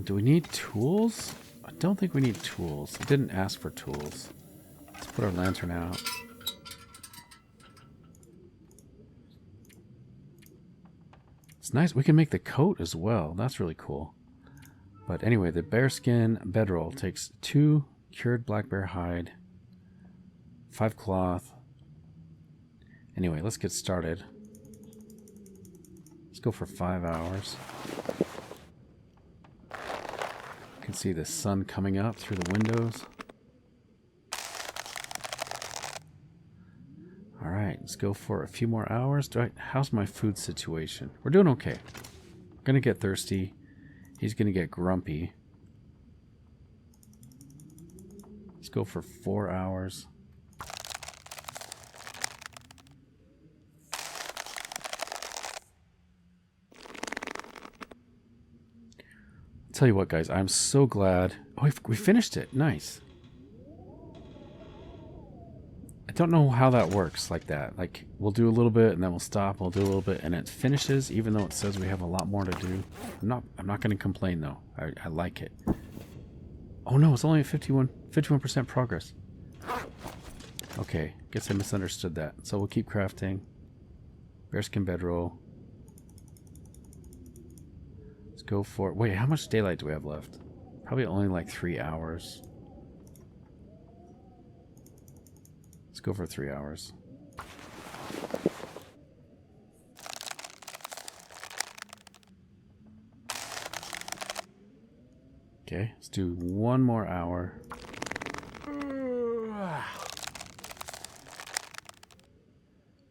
Do we need tools? I don't think we need tools. It didn't ask for tools. Let's put our lantern out. It's nice. We can make the coat as well. That's really cool. But anyway, the bearskin bedroll takes 2 cured black bear hide, 5 cloth. Anyway, let's get started. Let's go for 5 hours. You can see the sun coming up through the windows. Alright, let's go for a few more hours. How's my food situation? We're doing okay. I'm gonna get thirsty. He's gonna get grumpy. Let's go for 4 hours. I'll tell you what, guys, I'm so glad. Oh, we finished it. Nice. I don't know how that works like that. Like, we'll do a little bit and then we'll stop. We'll do a little bit and it finishes, even though it says we have a lot more to do. I'm not going to complain though. I like it. Oh no, it's only at 51% progress. Okay, guess I misunderstood that. So we'll keep crafting. Bearskin bedroll. Let's go for... Wait, how much daylight do we have left? Probably only like 3 hours. Let's go for 3 hours. Okay, let's do 1 more hour.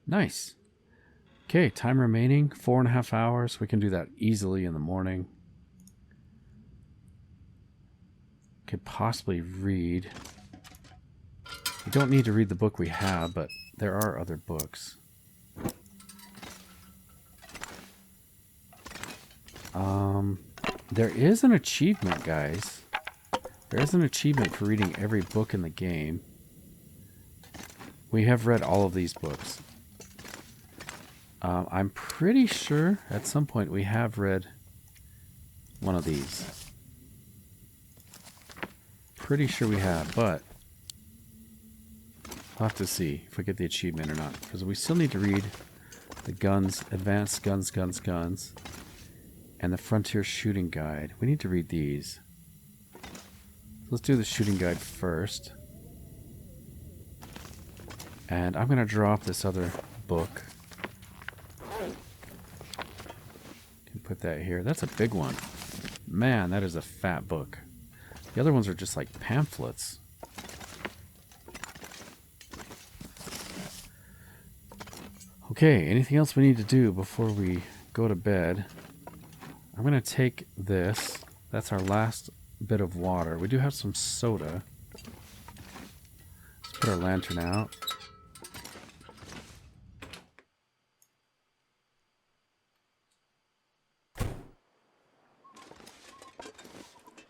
Nice. Okay, time remaining, 4.5 hours. We can do that easily in the morning. Could possibly read. We don't need to read the book we have, but there are other books. There is an achievement, guys. There is an achievement for reading every book in the game. We have read all of these books. I'm pretty sure at some point we have read one of these. Pretty sure we have, but we'll have to see if we get the achievement or not. Because we still need to read the guns, advanced guns, and the frontier shooting guide. We need to read these. Let's do the shooting guide first. And I'm going to drop this other book. Can put that here. That's a big one. Man, that is a fat book. The other ones are just like pamphlets. Okay, anything else we need to do before we go to bed? I'm going to take this. That's our last bit of water. We do have some soda. Let's put our lantern out.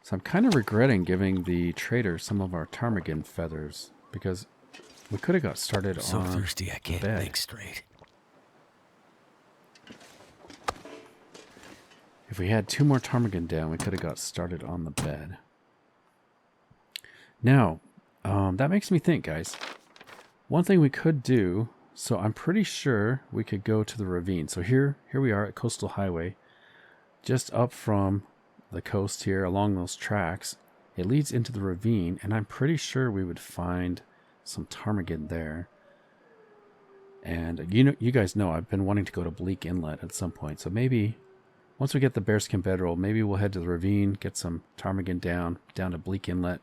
So I'm kind of regretting giving the trader some of our ptarmigan feathers because we could have got started on so thirsty I can't bed. think straight. If we had 2 more ptarmigan down, we could have got started on the bed. Now, that makes me think, guys. One thing we could do, so I'm pretty sure we could go to the ravine. So here we are at Coastal Highway, just up from the coast here along those tracks. It leads into the ravine, and I'm pretty sure we would find some ptarmigan there. And you guys know I've been wanting to go to Bleak Inlet at some point, so maybe once we get the bearskin bedroll, maybe we'll head to the ravine, get some ptarmigan down to Bleak Inlet,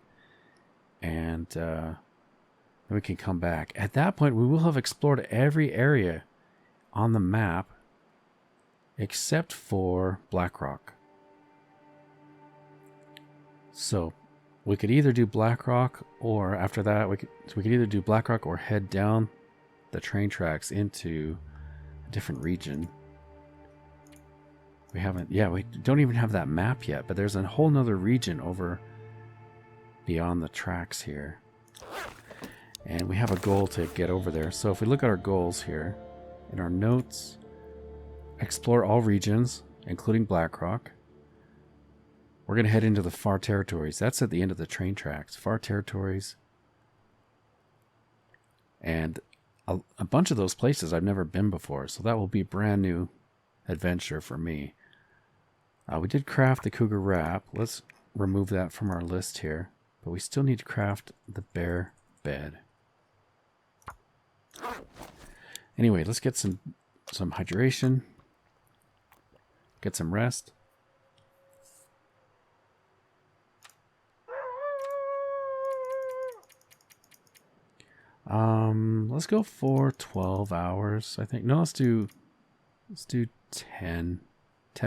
and then we can come back. At that point, we will have explored every area on the map except for Blackrock. So we could either do Blackrock, or after that, we could either do Blackrock or head down the train tracks into a different region. We don't even have that map yet, but there's a whole nother region over beyond the tracks here. And we have a goal to get over there. So if we look at our goals here, in our notes, explore all regions, including Blackrock. We're going to head into the Far Territories. That's at the end of the train tracks. Far Territories. And a bunch of those places I've never been before, so that will be brand new adventure for me. We did craft the cougar wrap. Let's remove that from our list here. But we still need to craft the bear bed. Anyway, let's get some hydration. Get some rest. Let's go for 12 hours, I think. No, let's do 10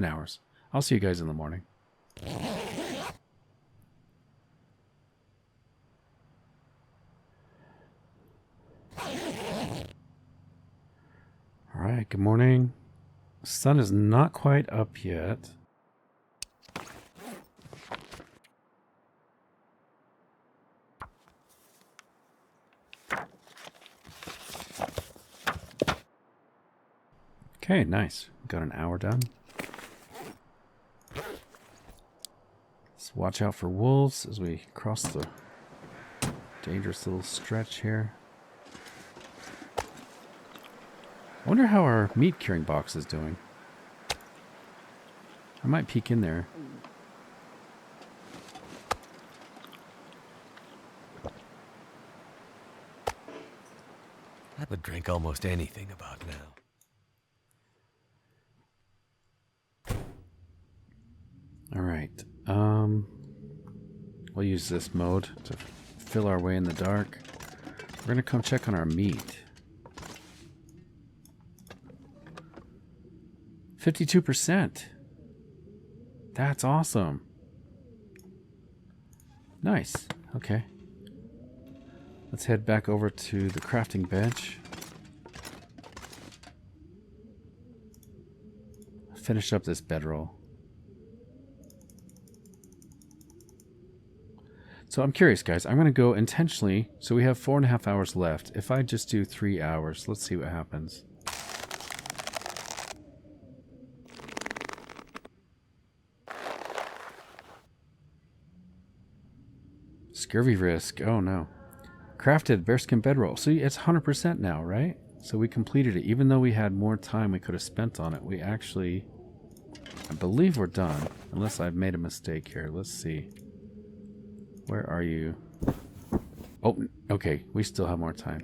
hours. I'll see you guys in the morning. All right, good morning. Sun is not quite up yet. Okay, nice. Got an hour done. Let's watch out for wolves as we cross the dangerous little stretch here. I wonder how our meat curing box is doing. I might peek in there. I would drink almost anything about now. All right. We'll use this mode to fill our way in the dark. We're going to come check on our meat. 52%. That's awesome. Nice. Okay. Let's head back over to the crafting bench. Finish up this bedroll. So I'm curious, guys. I'm going to go intentionally. So we have 4.5 hours left. If I just do 3 hours, let's see what happens. Scurvy risk. Oh no. Crafted bearskin bedroll. See, it's 100% now, right? So we completed it. Even though we had more time we could have spent on it, we actually... I believe we're done. Unless I've made a mistake here. Let's see. Where are you? Oh, okay. We still have more time.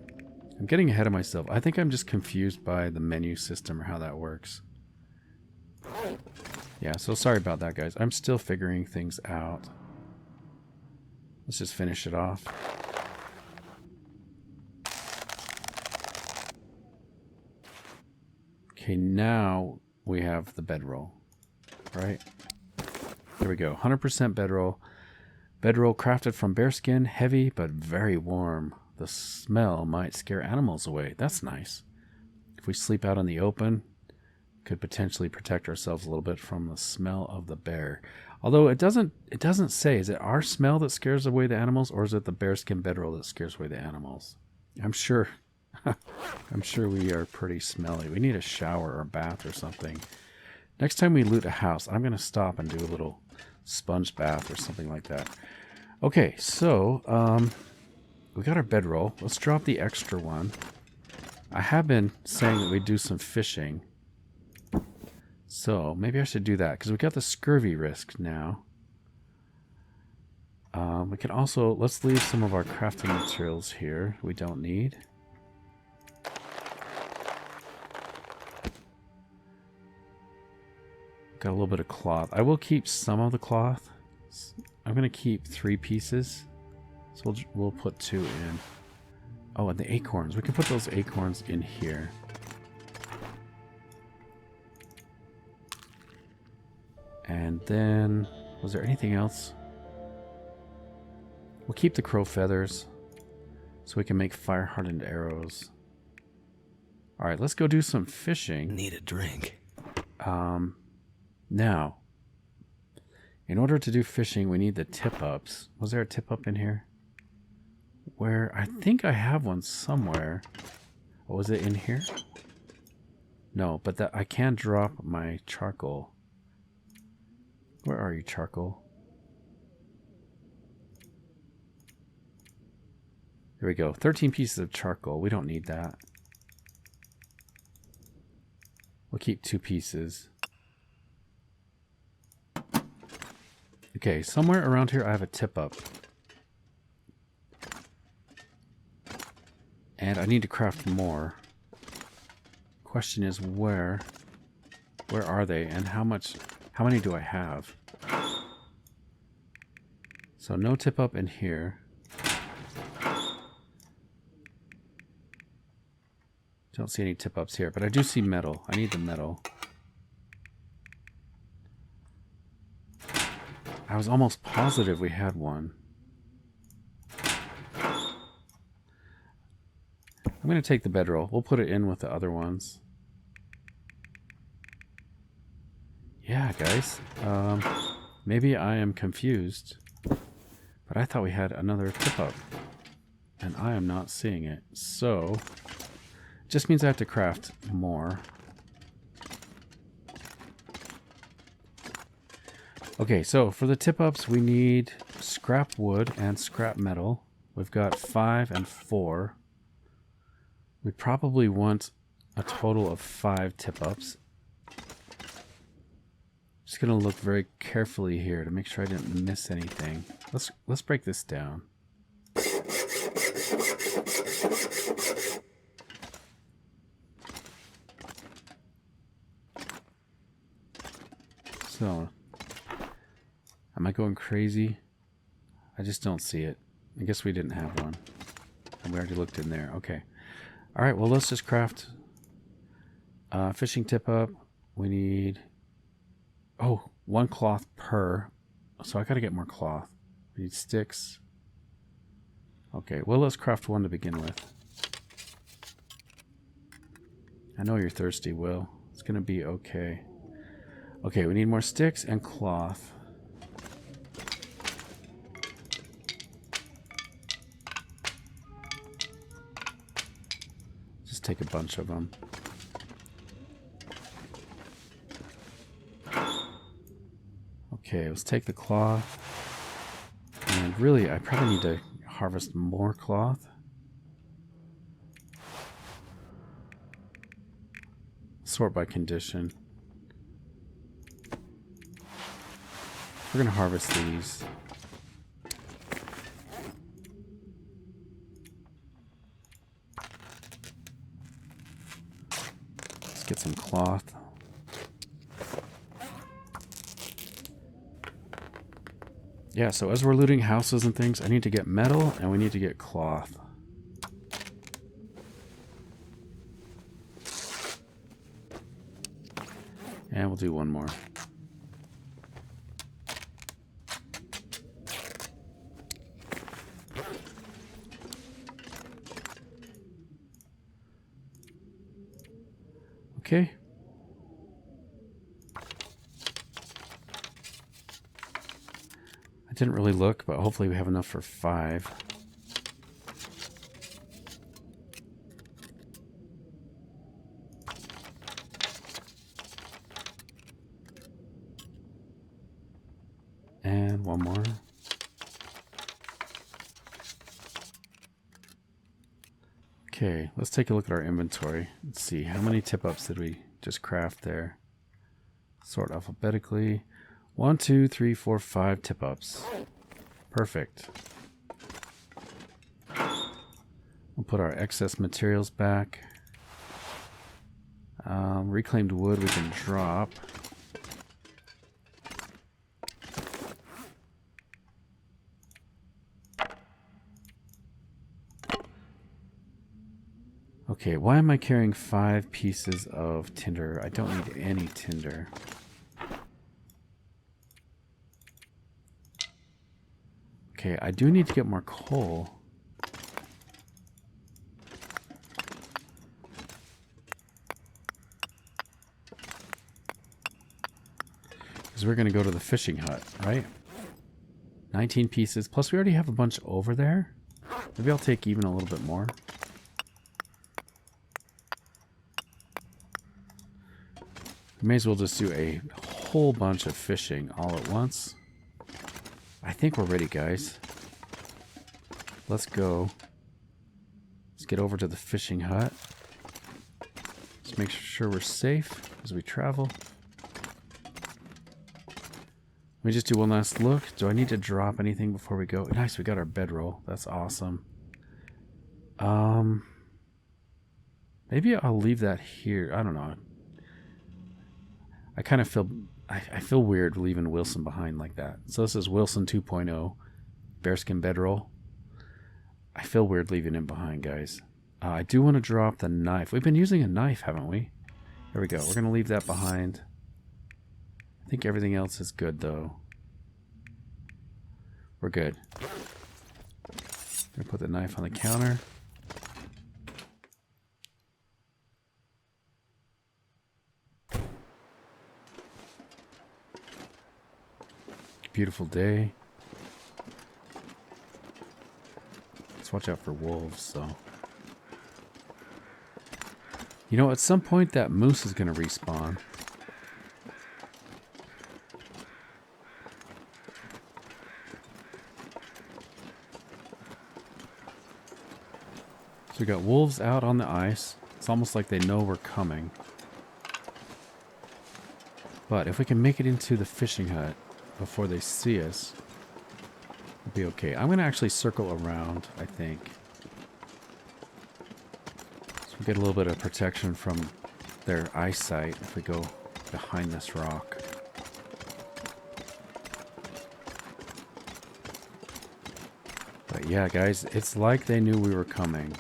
I'm getting ahead of myself. I think I'm just confused by the menu system or how that works. Yeah, so sorry about that, guys. I'm still figuring things out. Let's just finish it off. Okay, now we have the bedroll, right? There we go. 100% bedroll. Bedroll crafted from bearskin, heavy but very warm. The smell might scare animals away. That's nice. If we sleep out in the open, could potentially protect ourselves a little bit from the smell of the bear. Although it doesn't say, is it our smell that scares away the animals, or is it the bearskin bedroll that scares away the animals? I'm sure we are pretty smelly. We need a shower or bath or something. Next time we loot a house, I'm going to stop and do a little sponge bath or something like that. Okay, so we got our bedroll. Let's drop the extra one. I have been saying that we do some fishing. So maybe I should do that because we got the scurvy risk now. We can also, let's leave some of our crafting materials here we don't need. Got a little bit of cloth. I will keep some of the cloth. I'm going to keep 3 pieces. So we'll put 2 in. Oh, and the acorns. We can put those acorns in here. And then, was there anything else? We'll keep the crow feathers so we can make fire-hardened arrows. All right, let's go do some fishing. Need a drink. Now, in order to do fishing, we need the tip-ups. Was there a tip-up in here? Where? I think I have one somewhere. Oh, was it in here? No, but that I can drop my charcoal. Where are you, charcoal? There we go. 13 pieces of charcoal. We don't need that. We'll keep 2 pieces. Okay, somewhere around here I have a tip up. And I need to craft more. Question is where are they and how many do I have? So no tip up in here. Don't see any tip ups here, but I do see metal. I need the metal. I was almost positive we had one. I'm going to take the bedroll. We'll put it in with the other ones. Yeah, guys. Maybe I am confused. But I thought we had another tip up. And I am not seeing it. So, it just means I have to craft more. Okay, so for the tip ups, we need scrap wood and scrap metal. We've got 5 and 4. We probably want a total of 5 tip ups. Just gonna look very carefully here to make sure I didn't miss anything. Let's break this down. So, am I going crazy? I just don't see it. I guess we didn't have one. And we already looked in there. Okay. Alright, well let's just craft fishing tip up. We need 1 cloth per. So I gotta get more cloth. We need sticks. Okay, well let's craft 1 to begin with. I know you're thirsty, Will. It's gonna be okay. Okay, we need more sticks and cloth. Just take a bunch of them. Okay, let's take the cloth. And really, I probably need to harvest more cloth. Sort by condition. We're going to harvest these. Let's get some cloth. Yeah, so as we're looting houses and things, I need to get metal and we need to get cloth. And we'll do one more. Okay. I didn't really look, but hopefully we have enough for 5. And one more. Okay, let's take a look at our inventory. Let's see, how many tip-ups did we just craft there? Sort alphabetically. 1, 2, 3, 4, 5 tip-ups. Perfect. We'll put our excess materials back. Reclaimed wood we can drop. Okay, why am I carrying 5 pieces of tinder? I don't need any tinder. Okay, I do need to get more coal. Because we're going to go to the fishing hut, right? 19 pieces. Plus we already have a bunch over there. Maybe I'll take even a little bit more. We may as well just do a whole bunch of fishing all at once. I think we're ready, guys. Let's go. Let's get over to the fishing hut. Let's Just make sure we're safe as we travel. Let me just do one last look. Do I need to drop anything before we go? Nice, we got our bedroll. That's awesome. Maybe I'll leave that here. I don't know. I kind of feel... I feel weird leaving Wilson behind like that. So this is Wilson 2.0. Bearskin bedroll. I feel weird leaving him behind, guys. I do want to drop the knife. We've been using a knife, haven't we? Here we go. We're going to leave that behind. I think everything else is good, though. We're good. Gonna put the knife on the counter. Beautiful day. Let's watch out for wolves, though. You know, at some point that moose is going to respawn. So we got wolves out on the ice. It's almost like they know we're coming. But if we can make it into the fishing hut before they see us, we'll be okay. I'm going to actually circle around, I think. So we get a little bit of protection from their eyesight if we go behind this rock. But yeah, guys, it's like they knew we were coming.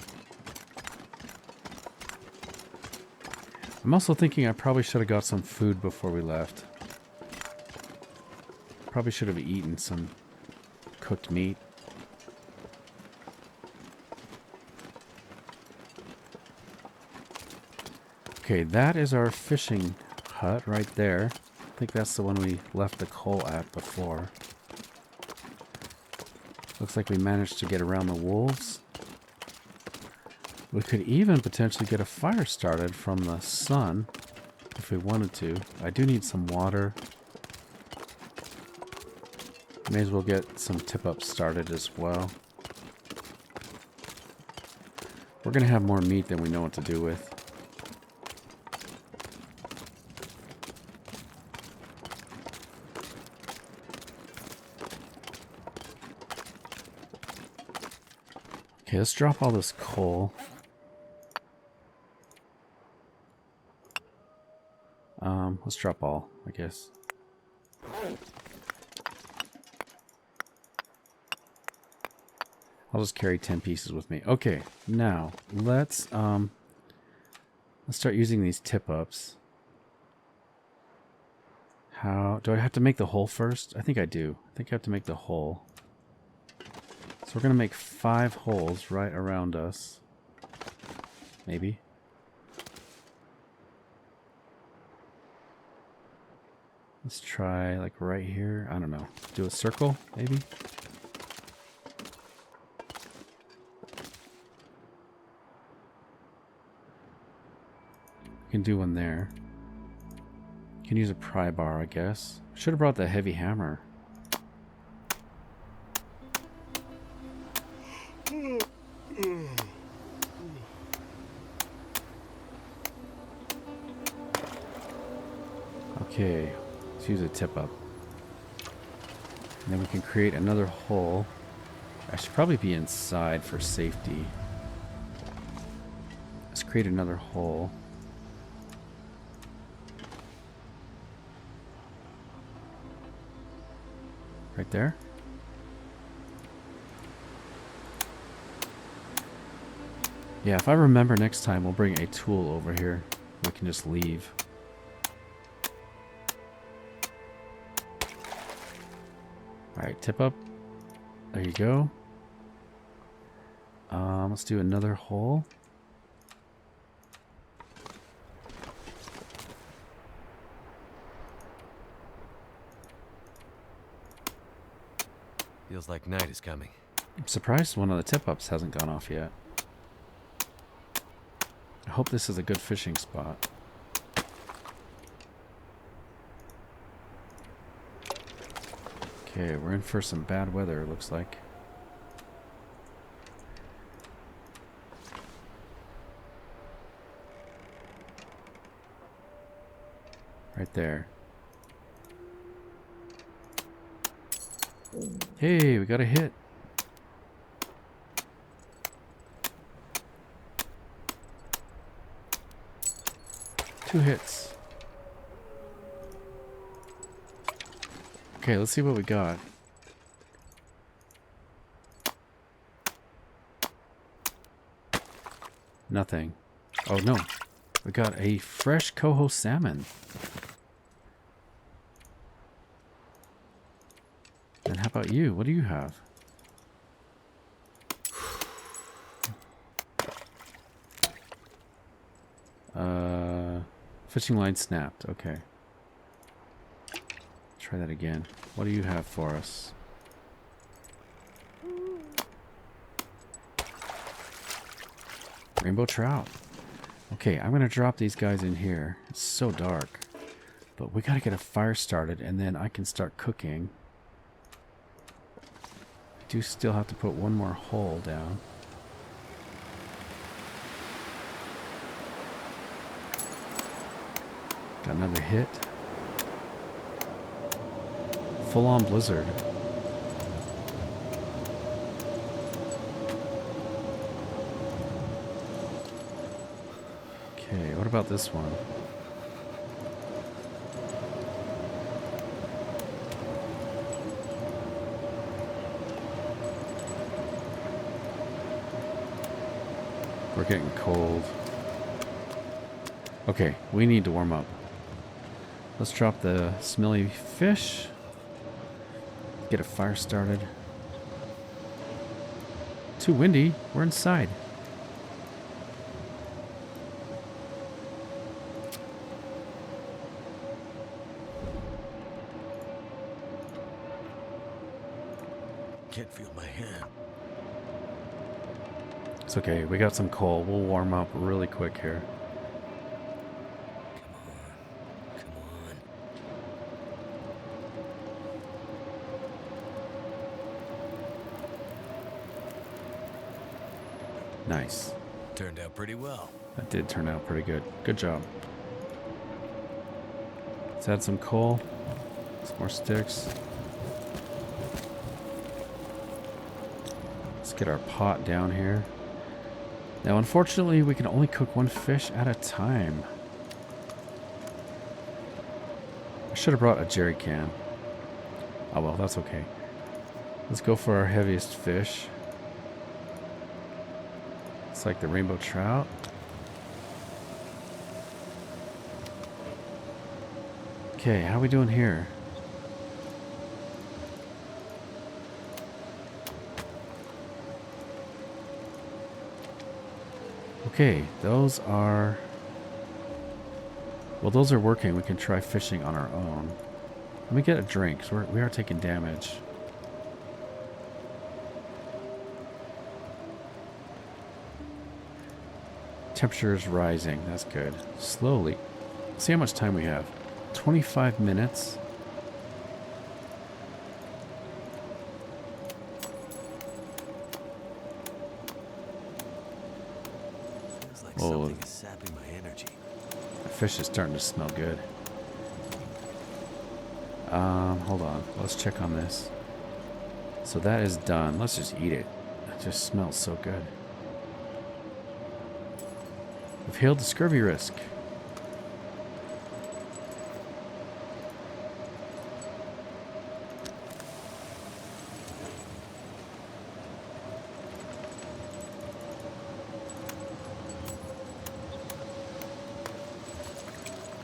I'm also thinking I probably should have got some food before we left. Probably should have eaten some cooked meat. Okay, that is our fishing hut right there. I think that's the one we left the coal at before. Looks like we managed to get around the wolves. We could even potentially get a fire started from the sun if we wanted to. I do need some water. May as well get some tip-ups started as well. We're going to have more meat than we know what to do with. Okay, let's drop all this coal. Let's drop all, I guess. I'll just carry 10 pieces with me. Okay, now let's start using these tip-ups. How do I have to make the hole first? I think I do. I think I have to make the hole. So we're gonna make 5 holes right around us. Maybe. Let's try like right here. I don't know. Do a circle, maybe. Can do one there. Can use a pry bar, I guess. Should have brought the heavy hammer. Okay, let's use a tip up. And then we can create another hole. I should probably be inside for safety. Let's create another hole. Right there. Yeah, if I remember next time, we'll bring a tool over here. We can just leave. Alright, tip up. There you go. Let's do another hole. Feels like night is coming. I'm surprised one of the tip-ups hasn't gone off yet. I hope this is a good fishing spot. Okay, we're in for some bad weather, it looks like. Right there. Hey, we got a hit. Two hits. Okay, let's see what we got. Nothing. Oh no. We got a fresh coho salmon. And how about you? What do you have? Fishing line snapped. Okay. Try that again. What do you have for us? Rainbow trout. Okay, I'm gonna drop these guys in here. It's so dark. But we gotta get a fire started and then I can start cooking. I do still have to put one more hole down. Got another hit. Full-on blizzard. Okay, what about this one? We're getting cold. Okay, we need to warm up. Let's drop the smelly fish. Get a fire started. Too windy. We're inside. Can't feel my hand. It's okay. We got some coal. We'll warm up really quick here. Come on. Nice. Turned out pretty well. That did turn out pretty good. Good job. Let's add some coal. Some more sticks. Let's get our pot down here. Now, unfortunately, we can only cook one fish at a time. I should have brought a jerry can. Oh well, that's okay. Let's go for our heaviest fish. It's like the rainbow trout. Okay, how are we doing here? Okay, those are... Well, those are working. We can try fishing on our own. Let me get a drink, because we are taking damage. Temperature is rising. That's good. Slowly. See how much time we have. 25 minutes. Feels like something is sapping my energy. The fish is starting to smell good. Hold on. Let's check on this. So that is done. Let's just eat it. It just smells so good. We've healed the scurvy risk.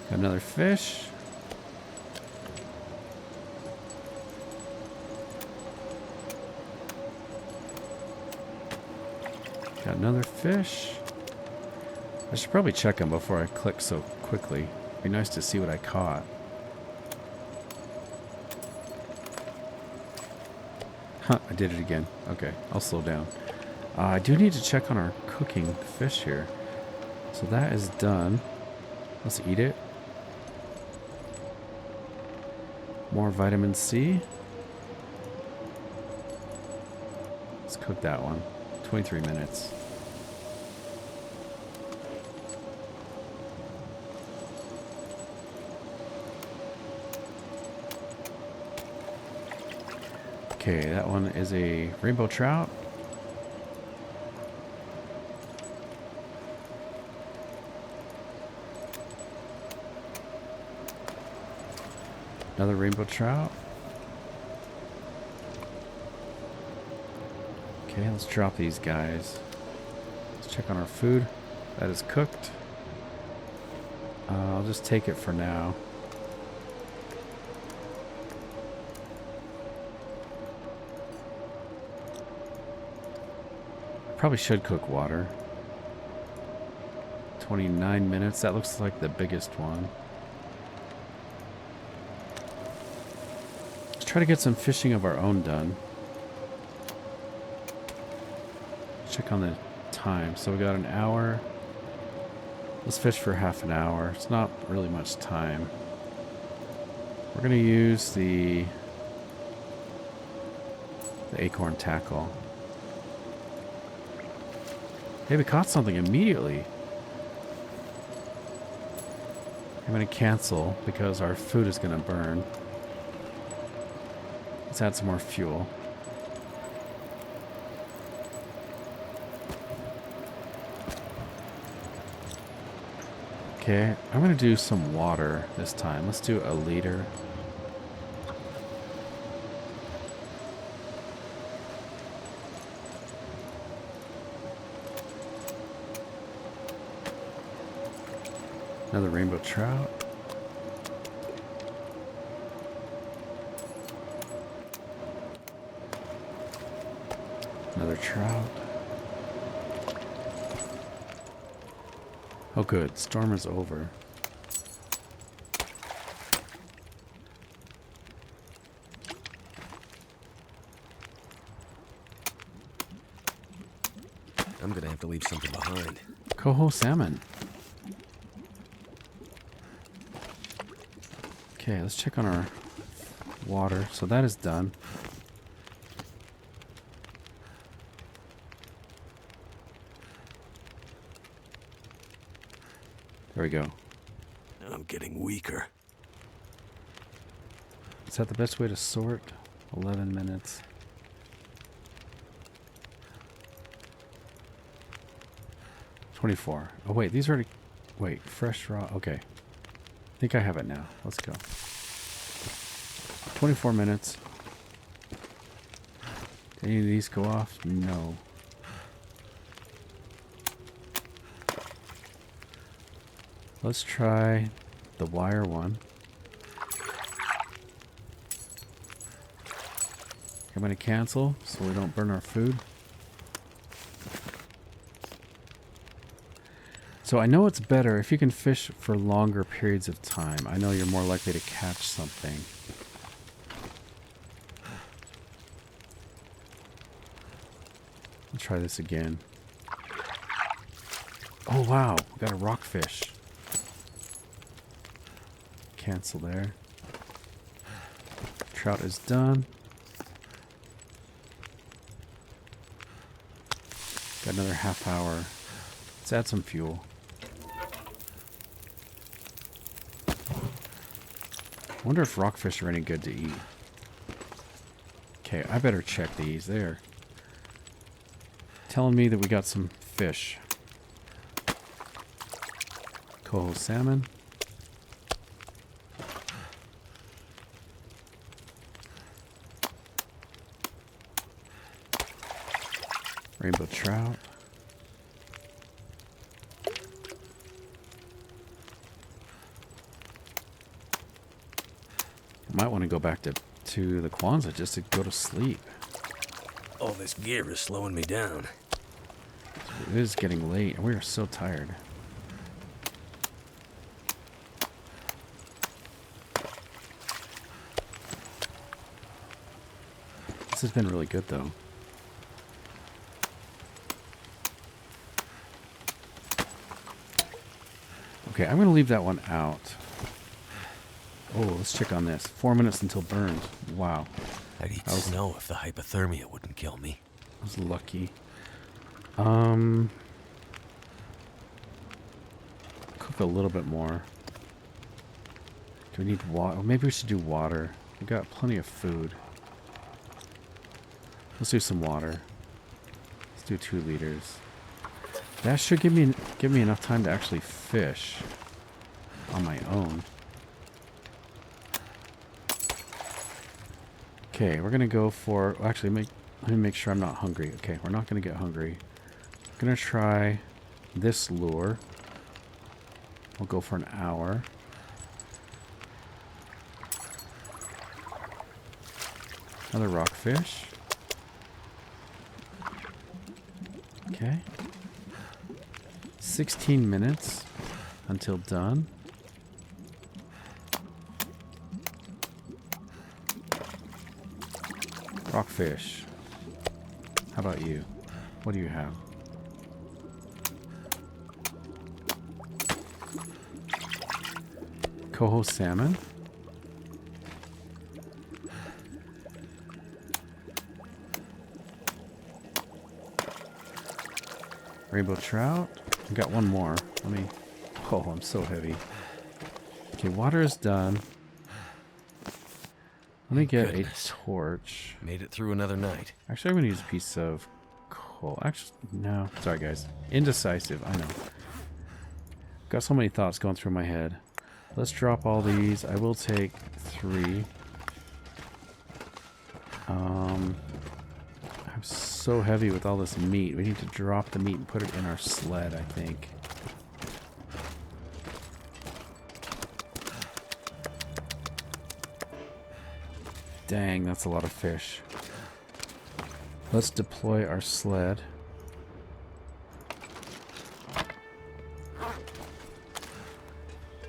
Got another fish. Got another fish. I should probably check them before I click so quickly. It'd be nice to see what I caught. Huh, I did it again. Okay, I'll slow down. I do need to check on our cooking fish here. So that is done. Let's eat it. More vitamin C. Let's cook that one. 23 minutes. Okay, that one is a rainbow trout. Another rainbow trout. Okay, let's drop these guys. Let's check on our food. That is cooked. I'll just take it for now. Probably should cook water. 29 minutes. That looks like the biggest one. Let's try to get some fishing of our own done. Check on the time. So we got an hour. Let's fish for half an hour. It's not really much time. We're going to use the acorn tackle. Hey, we caught something immediately. I'm going to cancel because our food is going to burn. Let's add some more fuel. Okay, I'm going to do some water this time. Let's do a liter. Another rainbow trout. Another trout. Oh good, storm is over. I'm gonna have to leave something behind. Coho salmon. Okay, let's check on our water. So that is done. There we go. I'm getting weaker. Is that the best way to sort? 11 minutes. $24. Oh wait, these are already... Wait, fresh raw... Okay. I think I have it now. Let's go. 24 minutes. Did any of these go off? No. Let's try the wire one. I'm going to cancel so we don't burn our food. So I know it's better if you can fish for longer periods of time. I know you're more likely to catch something. Let's try this again. Oh wow, we got a rockfish. Cancel there. Trout is done. Got another half hour. Let's add some fuel. I wonder if rockfish are any good to eat. Okay, I better check these. They're telling me that we got some fish. Coho salmon. Rainbow trout. I might want to go back to the Quonset just to go to sleep. All this gear is slowing me down. It is getting late and we are so tired. This has been really good though. Okay, I'm going to leave that one out. Oh, let's check on this. 4 minutes until burns. Wow. I'd eat snow if the hypothermia wouldn't kill me. I was lucky. Cook a little bit more. Do we need water? Maybe we should do water. We got plenty of food. Let's do some water. Let's do 2 liters. That should give me enough time to actually fish on my own. Okay, we're gonna go for. Actually, let me make sure I'm not hungry. Okay, we're not gonna get hungry. I'm gonna try this lure. We'll go for an hour. Another rockfish. Okay. 16 minutes until done. Rockfish. How about you? What do you have? Coho salmon. Rainbow trout. I got one more. Let me. Oh, I'm so heavy. Okay, water is done. Let me get a torch. Made it through another night. Actually, I'm going to use a piece of coal. Actually, no. Sorry, guys. Indecisive. I know. Got so many thoughts going through my head. Let's drop all these. I will take 3. I'm so heavy with all this meat. We need to drop the meat and put it in our sled, I think. Dang, that's a lot of fish. Let's deploy our sled.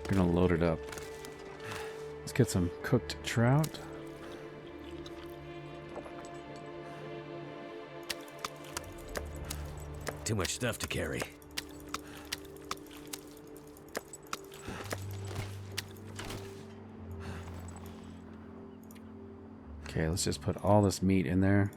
We're gonna load it up. Let's get some cooked trout. Too much stuff to carry. Okay, let's just put all this meat in there.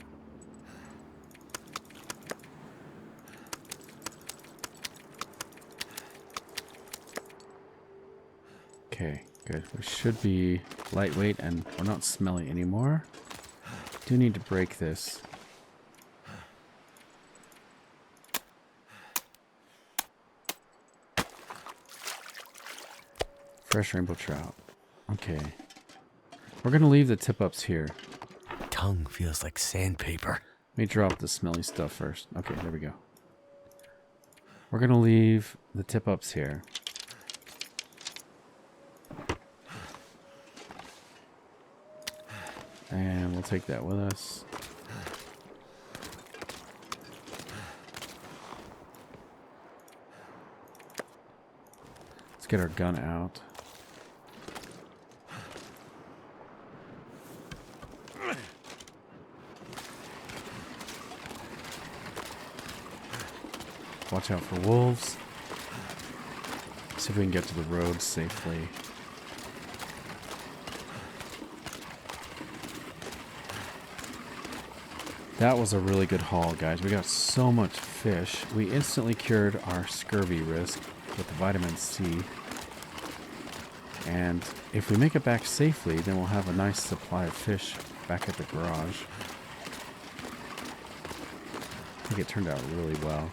Okay, good. We should be lightweight and we're not smelly anymore. Do need to break this. Fresh rainbow trout. Okay. We're going to leave the tip-ups here. Tongue feels like sandpaper. Let me drop the smelly stuff first. Okay, there we go. We're going to leave the tip-ups here. And we'll take that with us. Let's get our gun out. Watch out for wolves. See if we can get to the road safely. That was a really good haul, guys. We got so much fish. We instantly cured our scurvy risk with the vitamin C. And if we make it back safely, then we'll have a nice supply of fish back at the garage. I think it turned out really well.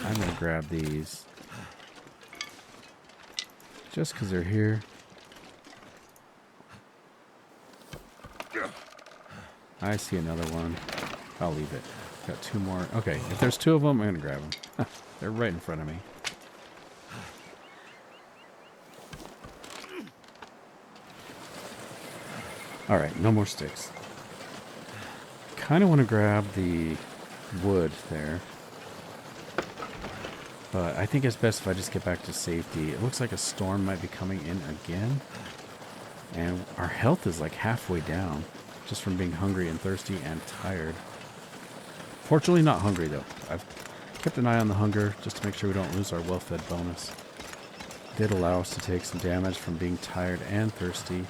I'm going to grab these. Just because they're here. I see another one. I'll leave it. Got 2 more. Okay, if there's 2 of them, I'm going to grab them. They're right in front of me. Alright, no more sticks. Kind of want to grab the wood there. But I think it's best if I just get back to safety. It looks like a storm might be coming in again. And our health is like halfway down. Just from being hungry and thirsty and tired. Fortunately not hungry though. I've kept an eye on the hunger just to make sure we don't lose our well-fed bonus. It did allow us to take some damage from being tired and thirsty.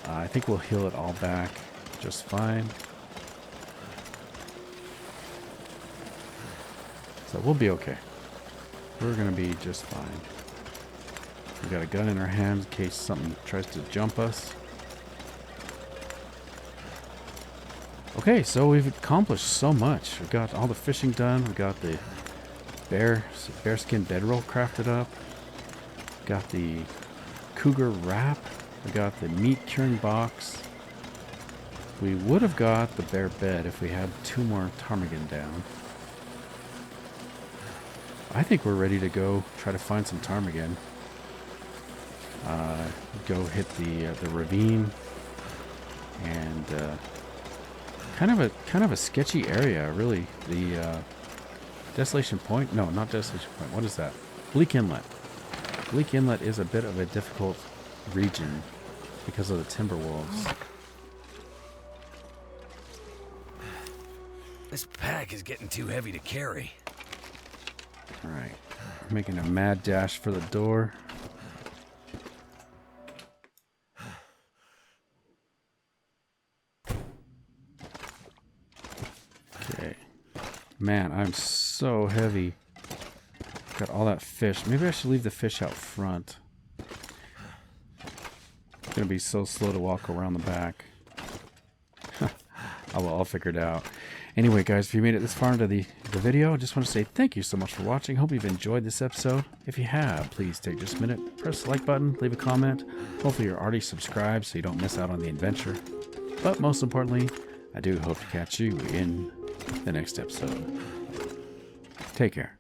I think we'll heal it all back just fine. So we'll be okay. We're going to be just fine. We got a gun in our hands in case something tries to jump us. Okay, so we've accomplished so much. We've got all the fishing done. We got the bearskin bedroll crafted up. Got the cougar wrap. We got the meat curing box. We would have got the bear bed if we had 2 more ptarmigan down. I think we're ready to go try to find some ptarmigan. Go hit the ravine, and kind of a sketchy area, really. The Desolation Point? No, not Desolation Point. What is that? Bleak Inlet. Bleak Inlet is a bit of a difficult region because of the timberwolves. This pack is getting too heavy to carry. All right, making a mad dash for the door. Okay. Man, I'm so heavy. Got all that fish. Maybe I should leave the fish out front. It's gonna be so slow to walk around the back. I'll figure it out. Anyway, guys, if you made it this far into the video, I just want to say thank you so much for watching. Hope you've enjoyed this episode. If you have, please take just a minute, press the like button, leave a comment. Hopefully you're already subscribed so you don't miss out on the adventure. But most importantly, I do hope to catch you in the next episode. Take care.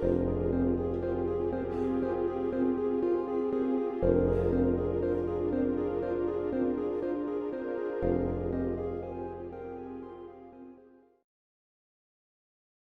You